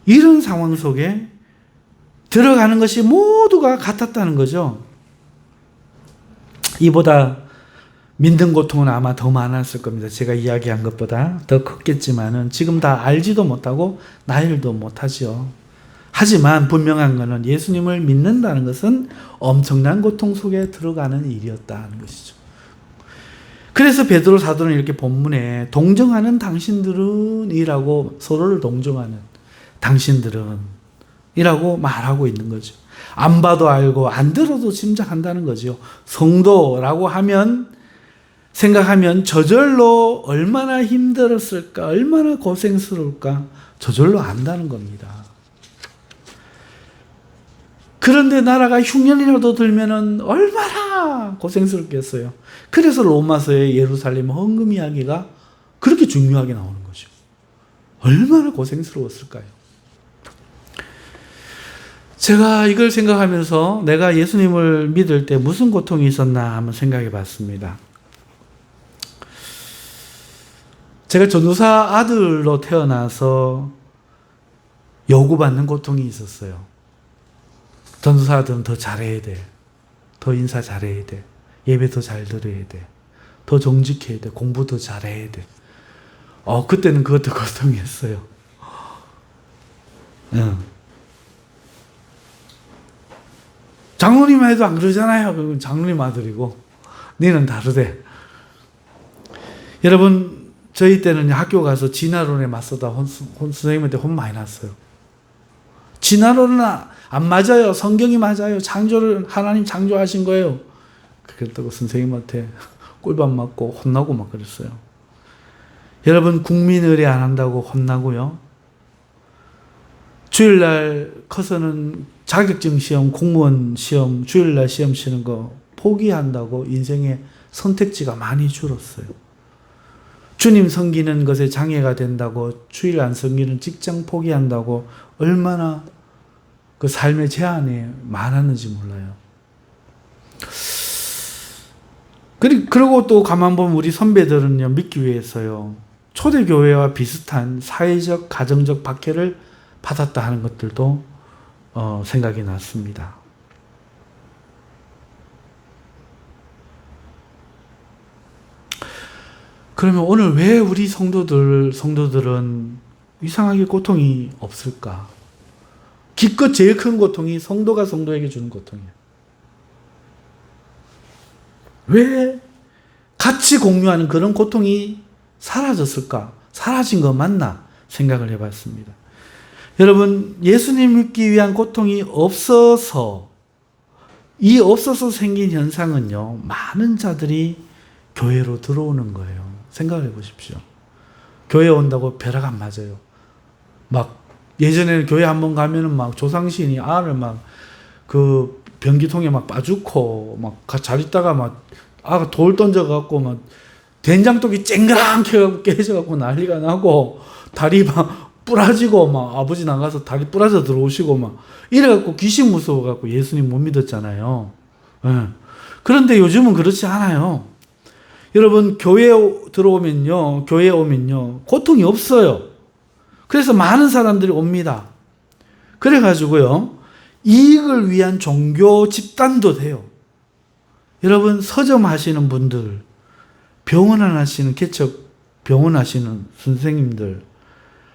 Speaker 1: 이런 상황 속에 들어가는 것이 모두가 같았다는 거죠. 이보다 믿는 고통은 아마 더 많았을 겁니다. 제가 이야기한 것보다 더 컸겠지만은 지금 다 알지도 못하고 나열도 못하죠. 하지만 분명한 것은 예수님을 믿는다는 것은 엄청난 고통 속에 들어가는 일이었다는 것이죠. 그래서 베드로 사도는 이렇게 본문에 동정하는 당신들은 이라고, 서로를 동정하는 당신들은 이라고 말하고 있는 거죠. 안 봐도 알고 안 들어도 짐작한다는 거죠. 성도라고 하면, 생각하면 저절로 얼마나 힘들었을까, 얼마나 고생스러울까 저절로 안다는 겁니다. 그런데 나라가 흉년이라도 들면은 얼마나 고생스럽겠어요. 그래서 로마서의 예루살렘 헌금 이야기가 그렇게 중요하게 나오는 거죠. 얼마나 고생스러웠을까요? 제가 이걸 생각하면서 내가 예수님을 믿을 때 무슨 고통이 있었나 한번 생각해 봤습니다. 제가 전도사 아들로 태어나서 요구받는 고통이 있었어요. 전도사 아들은 더 잘해야 돼. 더 인사 잘해야 돼. 예배 더 잘 드려야 돼. 더 정직해야 돼. 공부 더 잘해야 돼. 그때는 그것도 고통이었어요. 장로님 해도 안 그러잖아요. 그건 장로님 아들이고 너는 다르대. 여러분, 저희 때는 학교 가서 진화론에 맞서다 선생님한테 혼 많이 났어요. 진화론은 안 맞아요. 성경이 맞아요. 창조를 하나님 창조하신 거예요. 그랬다고 선생님한테 꿀밤 맞고 혼나고 막 그랬어요. 여러분, 국민 의례 안 한다고 혼나고요. 주일날 커서는 자격증 시험, 공무원 시험, 주일날 시험 치는 거 포기한다고 인생의 선택지가 많이 줄었어요. 주님 섬기는 것에 장애가 된다고 주일 안 섬기는 직장 포기한다고 얼마나 그 삶의 제한이 많았는지 몰라요. 그리고 또 가만 보면 우리 선배들은요, 믿기 위해서요, 초대교회와 비슷한 사회적, 가정적 박해를 받았다 하는 것들도 생각이 났습니다. 그러면 오늘 왜 우리 성도들은 이상하게 고통이 없을까? 기껏 제일 큰 고통이 성도가 성도에게 주는 고통이에요. 왜 같이 공유하는 그런 고통이 사라졌을까? 사라진 거 맞나? 생각을 해봤습니다. 여러분, 예수님 믿기 위한 고통이 없어서 생긴 현상은요, 많은 자들이 교회로 들어오는 거예요. 생각해 보십시오. 교회 온다고 벼락 안 맞아요. 막 예전에는 교회 한번 가면은 막 조상신이 알을 막 그 변기통에 막 빠죽고 막 잘 있다가 막 아가 돌 던져갖고 막 된장독이 쨍그랑게 해갖고 깨져갖고 난리가 나고 다리 막 부러지고 막 아버지 나가서 다리 부러져 들어오시고 막 이래갖고 귀신 무서워갖고 예수님 못 믿었잖아요. 예. 그런데 요즘은 그렇지 않아요. 여러분 교회에 오면요 고통이 없어요. 그래서 많은 사람들이 옵니다. 그래가지고요 이익을 위한 종교 집단도 돼요. 여러분 서점 하시는 분들, 병원 하시는 개척 병원 하시는 선생님들,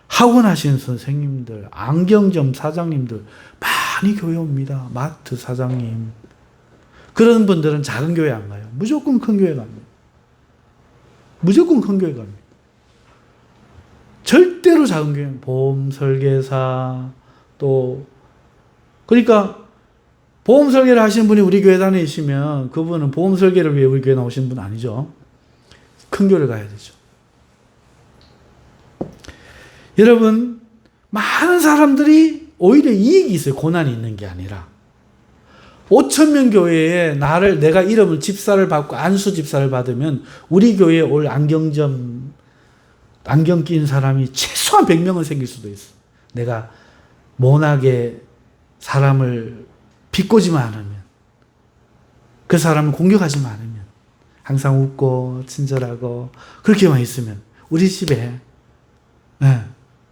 Speaker 1: 학원 하시는 선생님들, 안경점 사장님들 많이 교회 옵니다. 마트 사장님. 그런 분들은 작은 교회 안 가요. 무조건 큰 교회 갑니다. 무조건 큰 교회 갑니다. 절대로 작은 교회, 보험 설계사, 또 그러니까 보험 설계를 하시는 분이 우리 교회 다니시면 그분은 보험 설계를 위해 우리 교회 나오신 분 아니죠. 큰 교회를 가야 되죠. 여러분 많은 사람들이 오히려 이익이 있어요. 고난이 있는 게 아니라 5,000명 교회에 내가 이름을 집사를 받고 안수 집사를 받으면 우리 교회에 올 안경 낀 사람이 최소한 100명은 생길 수도 있어. 내가 모나게 사람을 비꼬지만 않으면, 그 사람을 공격하지만 않으면, 항상 웃고 친절하고 그렇게만 있으면 우리 집에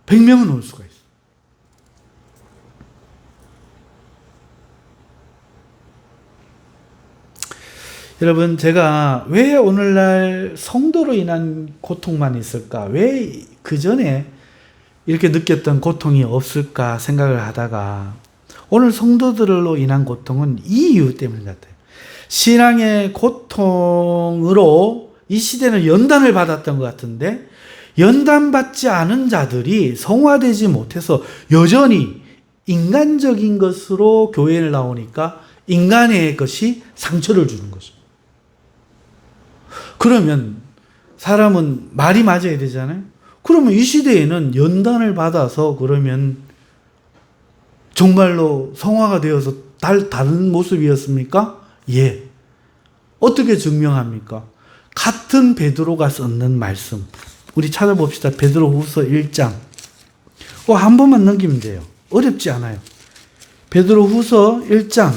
Speaker 1: 100명은 올 수가 있어요. 여러분 제가 왜 오늘날 성도로 인한 고통만 있을까? 왜 그전에 이렇게 느꼈던 고통이 없을까 생각을 하다가 오늘 성도들로 인한 고통은 이 이유 때문 같아요. 신앙의 고통으로 이 시대는 연단을 받았던 것 같은데 연단받지 않은 자들이 성화되지 못해서 여전히 인간적인 것으로 교회를 나오니까 인간의 것이 상처를 주는 거죠. 그러면 사람은 말이 맞아야 되잖아요. 그러면 이 시대에는 연단을 받아서 그러면 정말로 성화가 되어서 다른 모습이었습니까? 예. 어떻게 증명합니까? 같은 베드로가 썼는 말씀. 우리 찾아봅시다. 베드로후서 1장. 한 번만 넘기면 돼요. 어렵지 않아요. 베드로후서 1장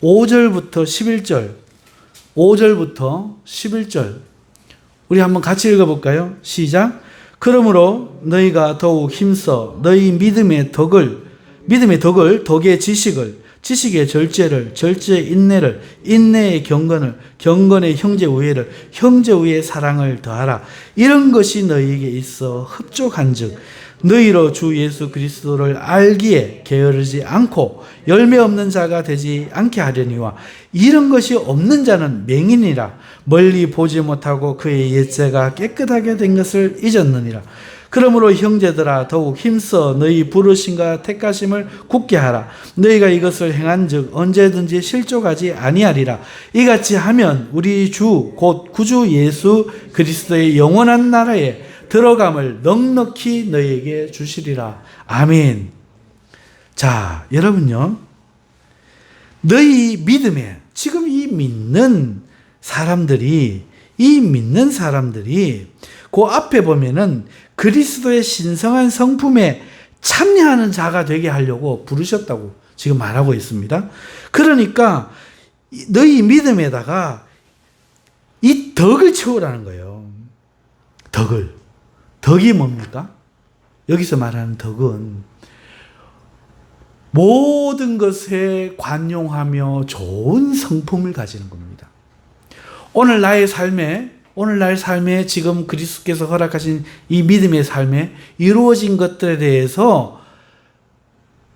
Speaker 1: 5절부터 11절. 5절부터 11절. 우리 한번 같이 읽어볼까요? 시작. 그러므로 너희가 더욱 힘써 너희 믿음의 덕을, 덕의 지식을, 지식의 절제를, 절제의 인내를, 인내의 경건을, 경건의 형제 우애를, 형제 우애의 사랑을 더하라. 이런 것이 너희에게 있어 흡족한즉 너희로 주 예수 그리스도를 알기에 게으르지 않고 열매 없는 자가 되지 않게 하려니와 이런 것이 없는 자는 맹인이라 멀리 보지 못하고 그의 옛세가 깨끗하게 된 것을 잊었느니라. 그러므로 형제들아 더욱 힘써 너희 부르심과 택하심을 굳게 하라. 너희가 이것을 행한즉 언제든지 실족하지 아니하리라. 이같이 하면 우리 주 곧 구주 예수 그리스도의 영원한 나라에 들어감을 넉넉히 너희에게 주시리라. 아멘. 자, 여러분요. 너희 믿음에 지금 이 믿는 사람들이 그 앞에 보면은 그리스도의 신성한 성품에 참여하는 자가 되게 하려고 부르셨다고 지금 말하고 있습니다. 그러니까 너희 믿음에다가 이 덕을 채우라는 거예요. 덕이 뭡니까? 여기서 말하는 덕은 모든 것에 관용하며 좋은 성품을 가지는 겁니다. 오늘날 삶에 지금 그리스도께서 허락하신 이 믿음의 삶에 이루어진 것들에 대해서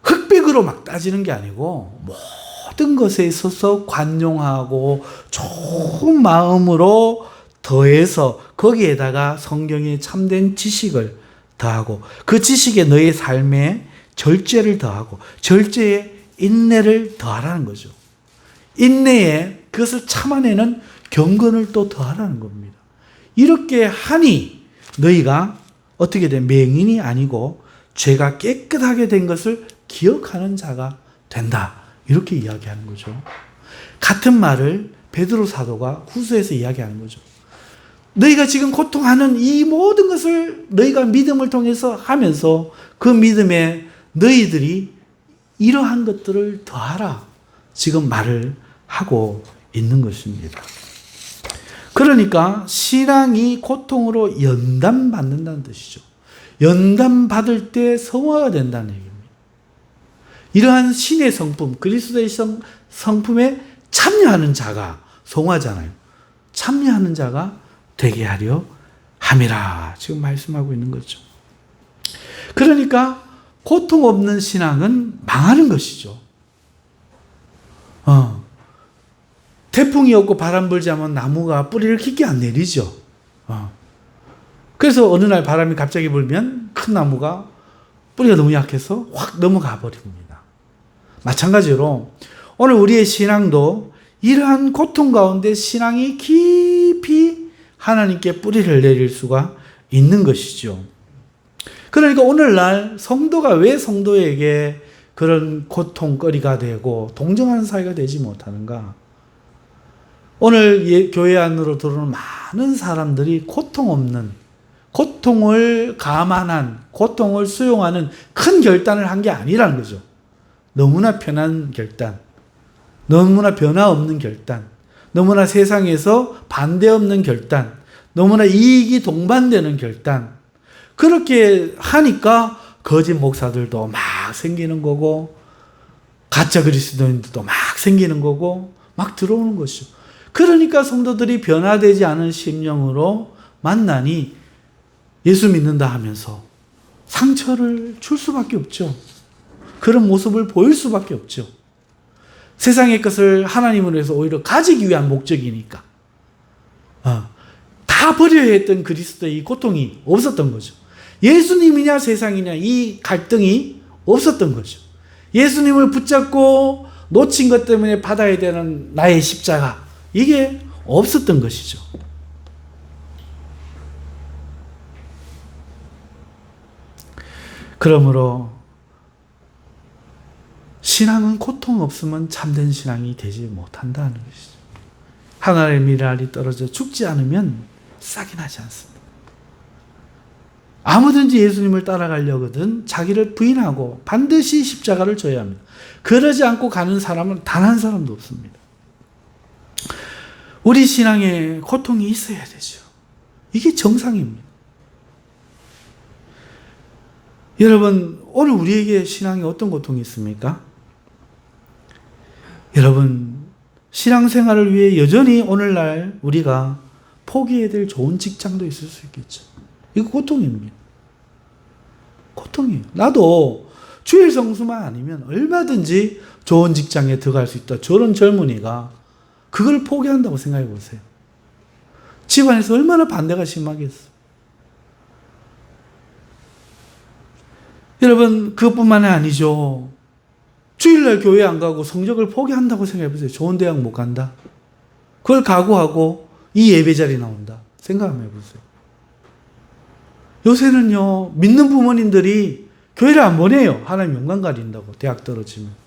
Speaker 1: 흑백으로 막 따지는 게 아니고 모든 것에 있어서 관용하고 좋은 마음으로 더해서 거기에다가 성경의 참된 지식을 더하고 그 지식에 너의 삶에 절제를 더하고 절제에 인내를 더하라는 거죠. 인내에 그것을 참아내는 경건을 또 더하라는 겁니다. 이렇게 하니 너희가 어떻게 된 맹인이 아니고 죄가 깨끗하게 된 것을 기억하는 자가 된다. 이렇게 이야기하는 거죠. 같은 말을 베드로 사도가 후서에서 이야기하는 거죠. 너희가 지금 고통하는 이 모든 것을 너희가 믿음을 통해서 하면서 그 믿음에 너희들이 이러한 것들을 더하라. 지금 말을 하고 있는 것입니다. 그러니까 신앙이 고통으로 연단받는다는 뜻이죠. 연단받을 때 성화가 된다는 얘기입니다. 이러한 신의 성품, 그리스도의 성품에 참여하는 자가 성화잖아요. 참여하는 자가 되게 하려 함이라 지금 말씀하고 있는 거죠. 그러니까 고통 없는 신앙은 망하는 것이죠. 태풍이 없고 바람 불지 않으면 나무가 뿌리를 깊게 안 내리죠. 그래서 어느 날 바람이 갑자기 불면 큰 나무가 뿌리가 너무 약해서 확 넘어가 버립니다. 마찬가지로 오늘 우리의 신앙도 이러한 고통 가운데 신앙이 깊이 하나님께 뿌리를 내릴 수가 있는 것이죠. 그러니까 오늘날 성도가 왜 성도에게 그런 고통거리가 되고 동정하는 사이가 되지 못하는가? 오늘 교회 안으로 들어오는 많은 사람들이 고통 없는, 고통을 감안한, 고통을 수용하는 큰 결단을 한 게 아니라는 거죠. 너무나 편한 결단, 너무나 변화 없는 결단, 너무나 세상에서 반대 없는 결단, 너무나 이익이 동반되는 결단. 그렇게 하니까 거짓 목사들도 막 생기는 거고, 가짜 그리스도인들도 막 생기는 거고, 막 들어오는 것이죠. 그러니까 성도들이 변화되지 않은 심령으로 만나니 예수 믿는다 하면서 상처를 줄 수밖에 없죠. 그런 모습을 보일 수밖에 없죠. 세상의 것을 하나님을 위해서 오히려 가지기 위한 목적이니까. 다 버려야 했던 그리스도의 이 고통이 없었던 거죠. 예수님이냐 세상이냐 이 갈등이 없었던 거죠. 예수님을 붙잡고 놓친 것 때문에 받아야 되는 나의 십자가, 이게 없었던 것이죠. 그러므로 신앙은 고통 없으면 참된 신앙이 되지 못한다는 것이죠. 하늘의 미랄이 떨어져 죽지 않으면 싹이 나지 않습니다. 아무든지 예수님을 따라가려거든 자기를 부인하고 반드시 십자가를 져야 합니다. 그러지 않고 가는 사람은 단 한 사람도 없습니다. 우리 신앙에 고통이 있어야 되죠. 이게 정상입니다. 여러분, 오늘 우리에게 신앙에 어떤 고통이 있습니까? 여러분, 신앙생활을 위해 여전히 오늘날 우리가 포기해야 될 좋은 직장도 있을 수 있겠죠. 이거 고통입니다. 고통이에요. 나도 주일 성수만 아니면 얼마든지 좋은 직장에 들어갈 수 있다. 저런 젊은이가 그걸 포기한다고 생각해 보세요. 집안에서 얼마나 반대가 심하겠어요. 여러분, 그것뿐만이 아니죠. 주일날 교회 안 가고 성적을 포기한다고 생각해 보세요. 좋은 대학 못 간다. 그걸 각오하고 이 예배 자리 나온다. 생각 한번 해보세요. 요새는요, 믿는 부모님들이 교회를 안 보내요. 하나님 영광 가린다고, 대학 떨어지면.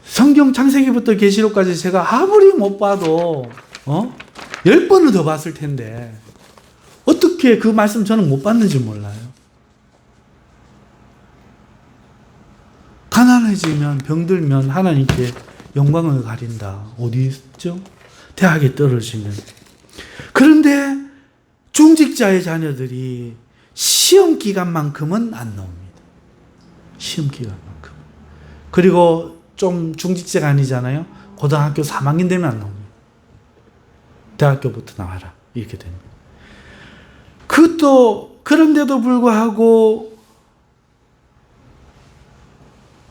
Speaker 1: 성경 창세기부터 계시록까지 제가 아무리 못 봐도 10번을 더 봤을 텐데 어떻게 그 말씀 저는 못 봤는지 몰라요. 가난해지면, 병들면 하나님께 영광을 가린다. 어디 있죠? 대학에 떨어지면. 그런데 중직자의 자녀들이 시험 기간만큼은 안 나옵니다. 시험 기간만큼. 그리고 좀 중직자가 아니잖아요. 고등학교 3학년 되면 안 나옵니다. 대학교부터 나와라. 이렇게 됩니다. 그것도, 그런데도 불구하고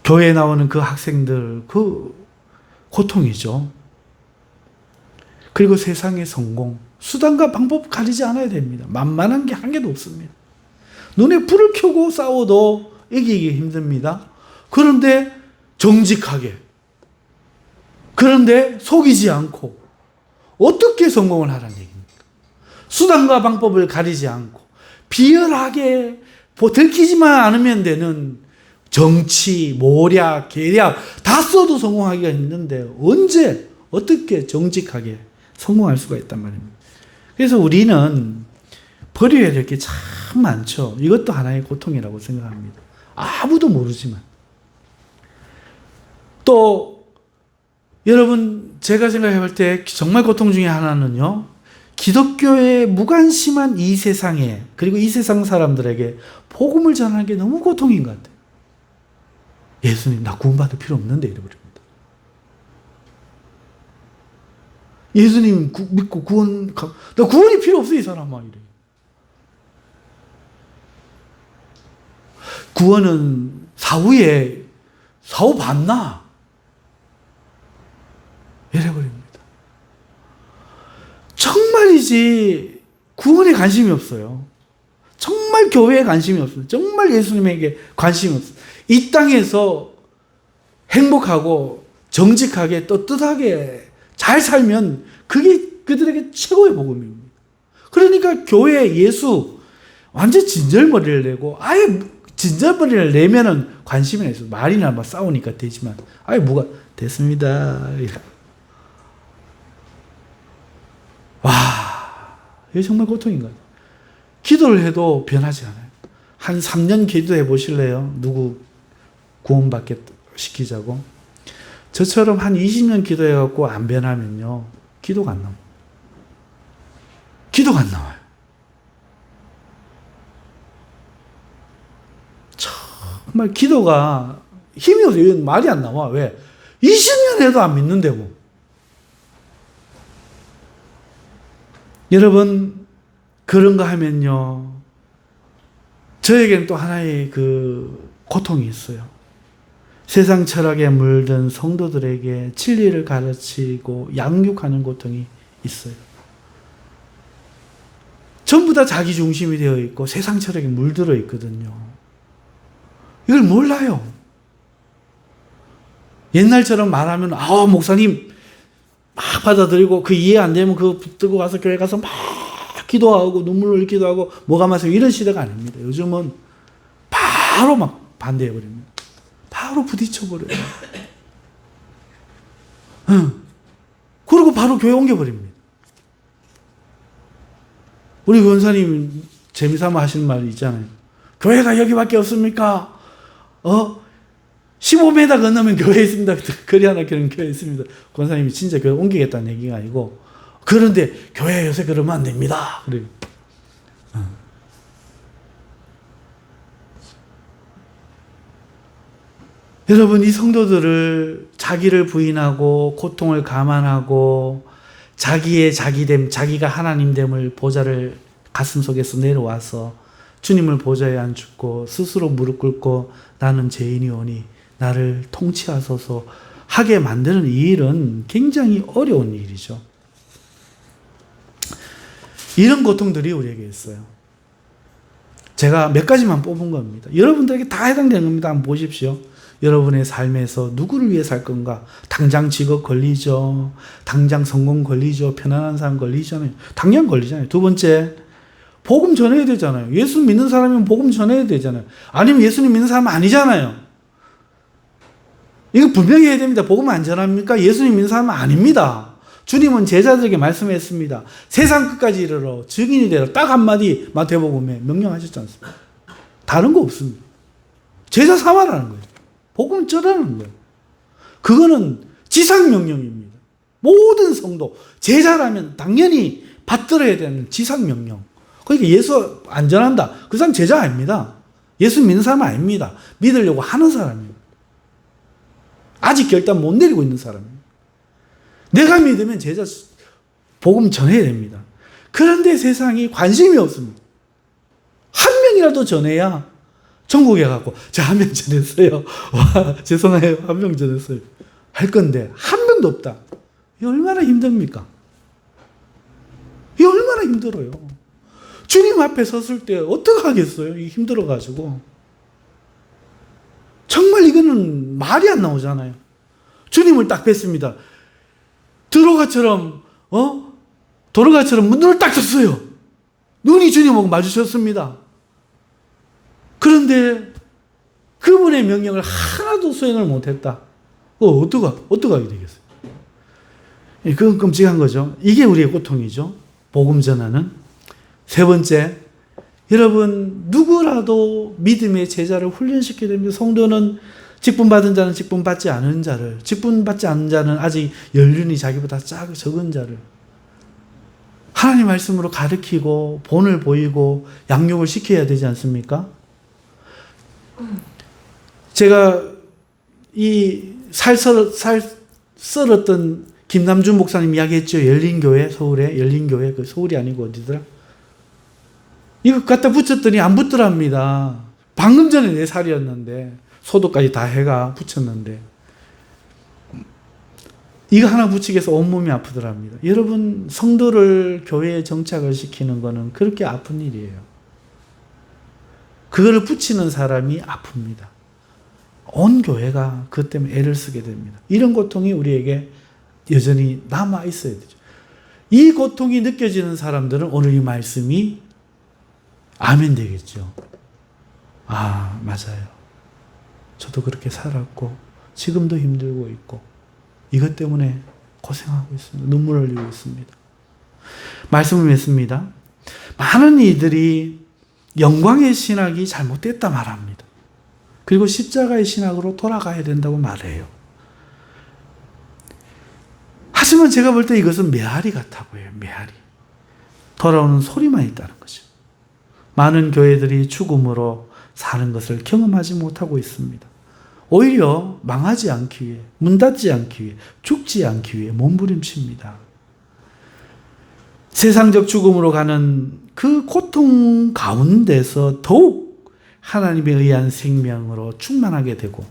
Speaker 1: 교회에 나오는 그 학생들, 그 고통이죠. 그리고 세상의 성공, 수단과 방법 가리지 않아야 됩니다. 만만한 게 한 개도 없습니다. 눈에 불을 켜고 싸워도 이기기 힘듭니다. 그런데 정직하게, 그런데 속이지 않고, 어떻게 성공을 하라는 얘기입니까? 수단과 방법을 가리지 않고 비열하게 들키지만 않으면 되는 정치, 모략, 계략 다 써도 성공하기가 힘든데 언제 어떻게 정직하게 성공할 수가 있단 말입니다. 그래서 우리는 버려야 될 게 참 많죠. 이것도 하나의 고통이라고 생각합니다. 아무도 모르지만. 또 여러분 제가 생각해 볼 때 정말 고통 중에 하나는요. 기독교의 무관심한 이 세상에 그리고 이 세상 사람들에게 복음을 전하는 게 너무 고통인 것 같아요. 예수님 나 구원받을 필요 없는데 이래버립니다. 예수님 믿고 나 구원이 필요 없어 이 사람아 이래. 구원은 사후 봤나? 이래버립니다. 정말이지 구원에 관심이 없어요. 정말 교회에 관심이 없어요. 정말 예수님에게 관심이 없어요. 이 땅에서 행복하고 정직하게 떳떳하게 잘 살면 그게 그들에게 최고의 복음입니다. 그러니까 교회 예수 완전 진절머리를 내고 아예 진절머리를 내면은 관심이 있어요. 말이나 막 싸우니까 되지만 아예 뭐가 됐습니다. 와, 이게 정말 고통인 것 같아요. 기도를 해도 변하지 않아요. 한 3년 기도해 보실래요? 누구 구원받게 시키자고. 저처럼 한 20년 기도해갖고 안 변하면요. 기도가 안 나와요. 기도가 안 나와요. 정말 기도가 힘이 없어요. 말이 안 나와. 왜? 20년 해도 안 믿는데 뭐. 여러분 그런가 하면요. 저에게는 또 하나의 그 고통이 있어요. 세상 철학에 물든 성도들에게 진리를 가르치고 양육하는 고통이 있어요. 전부 다 자기 중심이 되어 있고 세상 철학에 물들어 있거든요. 이걸 몰라요. 옛날처럼 말하면 목사님 막 받아들이고 그 이해 안 되면 그거 붙들고 가서 교회 가서 막 기도하고 눈물 흘리기도 하고 뭐가 마세요 이런 시대가 아닙니다. 요즘은 바로 막 반대해버립니다. 바로 부딪혀버려요. 그리고 바로 교회 옮겨버립니다. 우리 권사님 재미삼아 하시는 말이 있잖아요. 교회가 여기밖에 없습니까? 15m 건너면 교회 있습니다. 거리 하나 그런 교회 있습니다. 권사님이 진짜 교회 옮기겠다는 얘기가 아니고 그런데 교회 요새 그러면 안 됩니다. 그래요. 여러분 이 성도들을 자기를 부인하고 고통을 감안하고 자기의 자기됨, 자기가 하나님됨을 보좌를 가슴속에서 내려와서 주님을 보좌에 앉고 스스로 무릎 꿇고 나는 죄인이오니 나를 통치하소서 하게 만드는 이 일은 굉장히 어려운 일이죠. 이런 고통들이 우리에게 있어요. 제가 몇 가지만 뽑은 겁니다. 여러분들에게 다 해당되는 겁니다. 한번 보십시오. 여러분의 삶에서 누구를 위해 살 건가? 당장 직업 걸리죠. 당장 성공 걸리죠. 편안한 삶 걸리잖아요. 당장 걸리잖아요. 두 번째, 복음 전해야 되잖아요. 예수 믿는 사람이면 복음 전해야 되잖아요. 아니면 예수님 믿는 사람은 아니잖아요. 이거 분명히 해야 됩니다. 복음 안 전합니까? 예수님 믿는 사람은 아닙니다. 주님은 제자들에게 말씀했습니다. 세상 끝까지 이르러 증인이 되라. 딱 한마디 마태복음에 명령하셨지 않습니까? 다른 거 없습니다. 제자 삼아라는 거예요. 복음 전하는 거예요. 그거는 지상명령입니다. 모든 성도, 제자라면 당연히 받들어야 되는 지상명령. 그러니까 예수 안 전한다. 그 사람 제자 아닙니다. 예수 믿는 사람 아닙니다. 믿으려고 하는 사람입니다. 아직 결단 못 내리고 있는 사람입니다. 내가 믿으면 제자 복음 전해야 됩니다. 그런데 세상이 관심이 없습니다. 한 명이라도 전해야 전국에 가고 저 한 명 전했어요. 와 죄송해요. 한 명 전했어요. 할 건데 한 명도 없다. 이게 얼마나 힘듭니까? 이게 얼마나 힘들어요. 주님 앞에 섰을 때 어떡하겠어요? 이게 힘들어가지고. 정말 이거는 말이 안 나오잖아요. 주님을 딱 뵀습니다. 드로가처럼 도르가처럼 눈을 딱 떴어요. 눈이 주님하고 마주쳤습니다. 그런데 그분의 명령을 하나도 수행을 못했다. 어떡하게 되겠어요? 그건 끔찍한 거죠. 이게 우리의 고통이죠. 복음 전하는. 세 번째, 여러분 누구라도 믿음의 제자를 훈련시켜야 됩니다. 성도는 직분받은 자는 직분받지 않은 자를, 직분받지 않은 자는 아직 연륜이 자기보다 적은 자를 하나님 말씀으로 가르치고 본을 보이고 양육을 시켜야 되지 않습니까? 제가 이 살 썰었던 김남준 목사님 이야기했죠. 열린교회, 서울에 열린교회, 그 서울이 아니고 어디더라? 이거 갖다 붙였더니 안 붙더랍니다. 방금 전에 4살이었는데 소독까지 다 해가 붙였는데 이거 하나 붙이기 위해서 온몸이 아프더랍니다. 여러분, 성도를 교회에 정착을 시키는 거는 그렇게 아픈 일이에요. 그거를 붙이는 사람이 아픕니다. 온 교회가 그것 때문에 애를 쓰게 됩니다. 이런 고통이 우리에게 여전히 남아 있어야 되죠. 이 고통이 느껴지는 사람들은 오늘 이 말씀이 아멘 되겠죠. 아, 맞아요. 저도 그렇게 살았고 지금도 힘들고 있고 이것 때문에 고생하고 있습니다. 눈물을 흘리고 있습니다. 말씀을 맺습니다. 많은 이들이 영광의 신학이 잘못됐다 말합니다. 그리고 십자가의 신학으로 돌아가야 된다고 말해요. 하지만 제가 볼 때 이것은 메아리 같아 보여요. 메아리. 돌아오는 소리만 있다는 거죠. 많은 교회들이 죽음으로 사는 것을 경험하지 못하고 있습니다. 오히려 망하지 않기 위해, 문 닫지 않기 위해, 죽지 않기 위해 몸부림칩니다. 세상적 죽음으로 가는 그 고통 가운데서 더욱 하나님에 의한 생명으로 충만하게 되고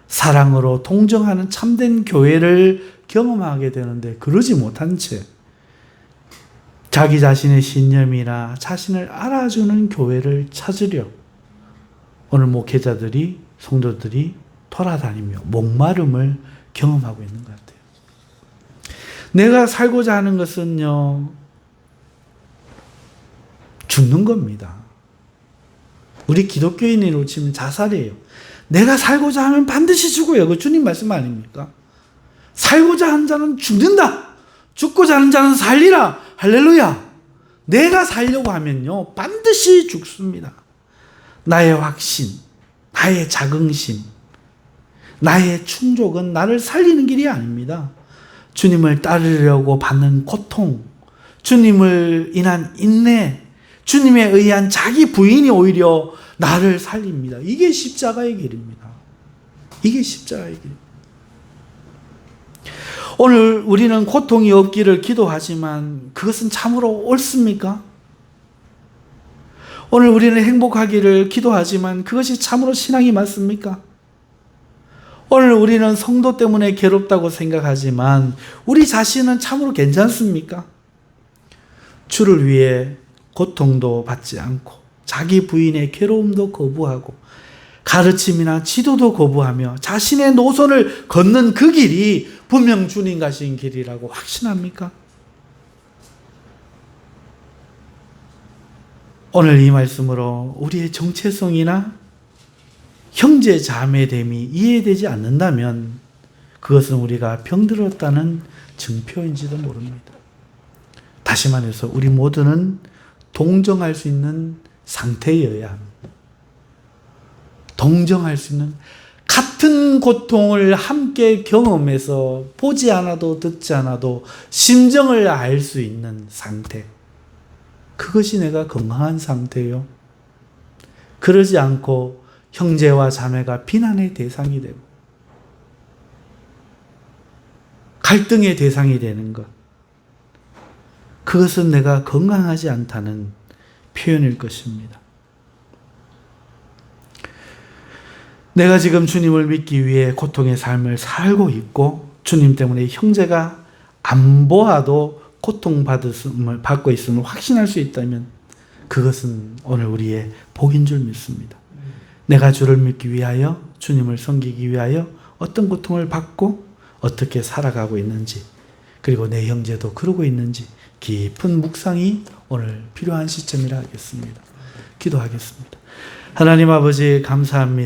Speaker 1: 사랑으로 동정하는 참된 교회를 경험하게 되는데 그러지 못한 채 자기 자신의 신념이나 자신을 알아주는 교회를 찾으려 오늘 목회자들이, 성도들이 돌아다니며 목마름을 경험하고 있는 것 같아요. 내가 살고자 하는 것은요, 죽는 겁니다. 우리 기독교인으로 치면 자살이에요. 내가 살고자 하면 반드시 죽어요. 그 주님 말씀 아닙니까? 살고자 하는 자는 죽는다. 죽고자 하는 자는 살리라. 할렐루야. 내가 살려고 하면요, 반드시 죽습니다. 나의 확신, 나의 자긍심, 나의 충족은 나를 살리는 길이 아닙니다. 주님을 따르려고 받는 고통, 주님을 인한 인내, 주님에 의한 자기 부인이 오히려 나를 살립니다. 이게 십자가의 길입니다. 이게 십자가의 길. 오늘 우리는 고통이 없기를 기도하지만 그것은 참으로 옳습니까? 오늘 우리는 행복하기를 기도하지만 그것이 참으로 신앙이 맞습니까? 오늘 우리는 성도 때문에 괴롭다고 생각하지만 우리 자신은 참으로 괜찮습니까? 주를 위해 고통도 받지 않고 자기 부인의 괴로움도 거부하고 가르침이나 지도도 거부하며 자신의 노선을 걷는 그 길이 분명 주님 가신 길이라고 확신합니까? 오늘 이 말씀으로 우리의 정체성이나 형제 자매됨이 이해되지 않는다면 그것은 우리가 병들었다는 증표인지도 모릅니다. 다시 말해서 우리 모두는 동정할 수 있는 상태여야 합니다. 동정할 수 있는, 같은 고통을 함께 경험해서 보지 않아도 듣지 않아도 심정을 알 수 있는 상태. 그것이 내가 건강한 상태요. 그러지 않고 형제와 자매가 비난의 대상이 되고 갈등의 대상이 되는 것. 그것은 내가 건강하지 않다는 표현일 것입니다. 내가 지금 주님을 믿기 위해 고통의 삶을 살고 있고 주님 때문에 형제가 안 보아도 고통받고 있음을 확신할 수 있다면 그것은 오늘 우리의 복인 줄 믿습니다. 내가 주를 믿기 위하여, 주님을 섬기기 위하여 어떤 고통을 받고 어떻게 살아가고 있는지, 그리고 내 형제도 그러고 있는지 깊은 묵상이 오늘 필요한 시점이라 하겠습니다. 기도하겠습니다. 하나님 아버지 감사합니다.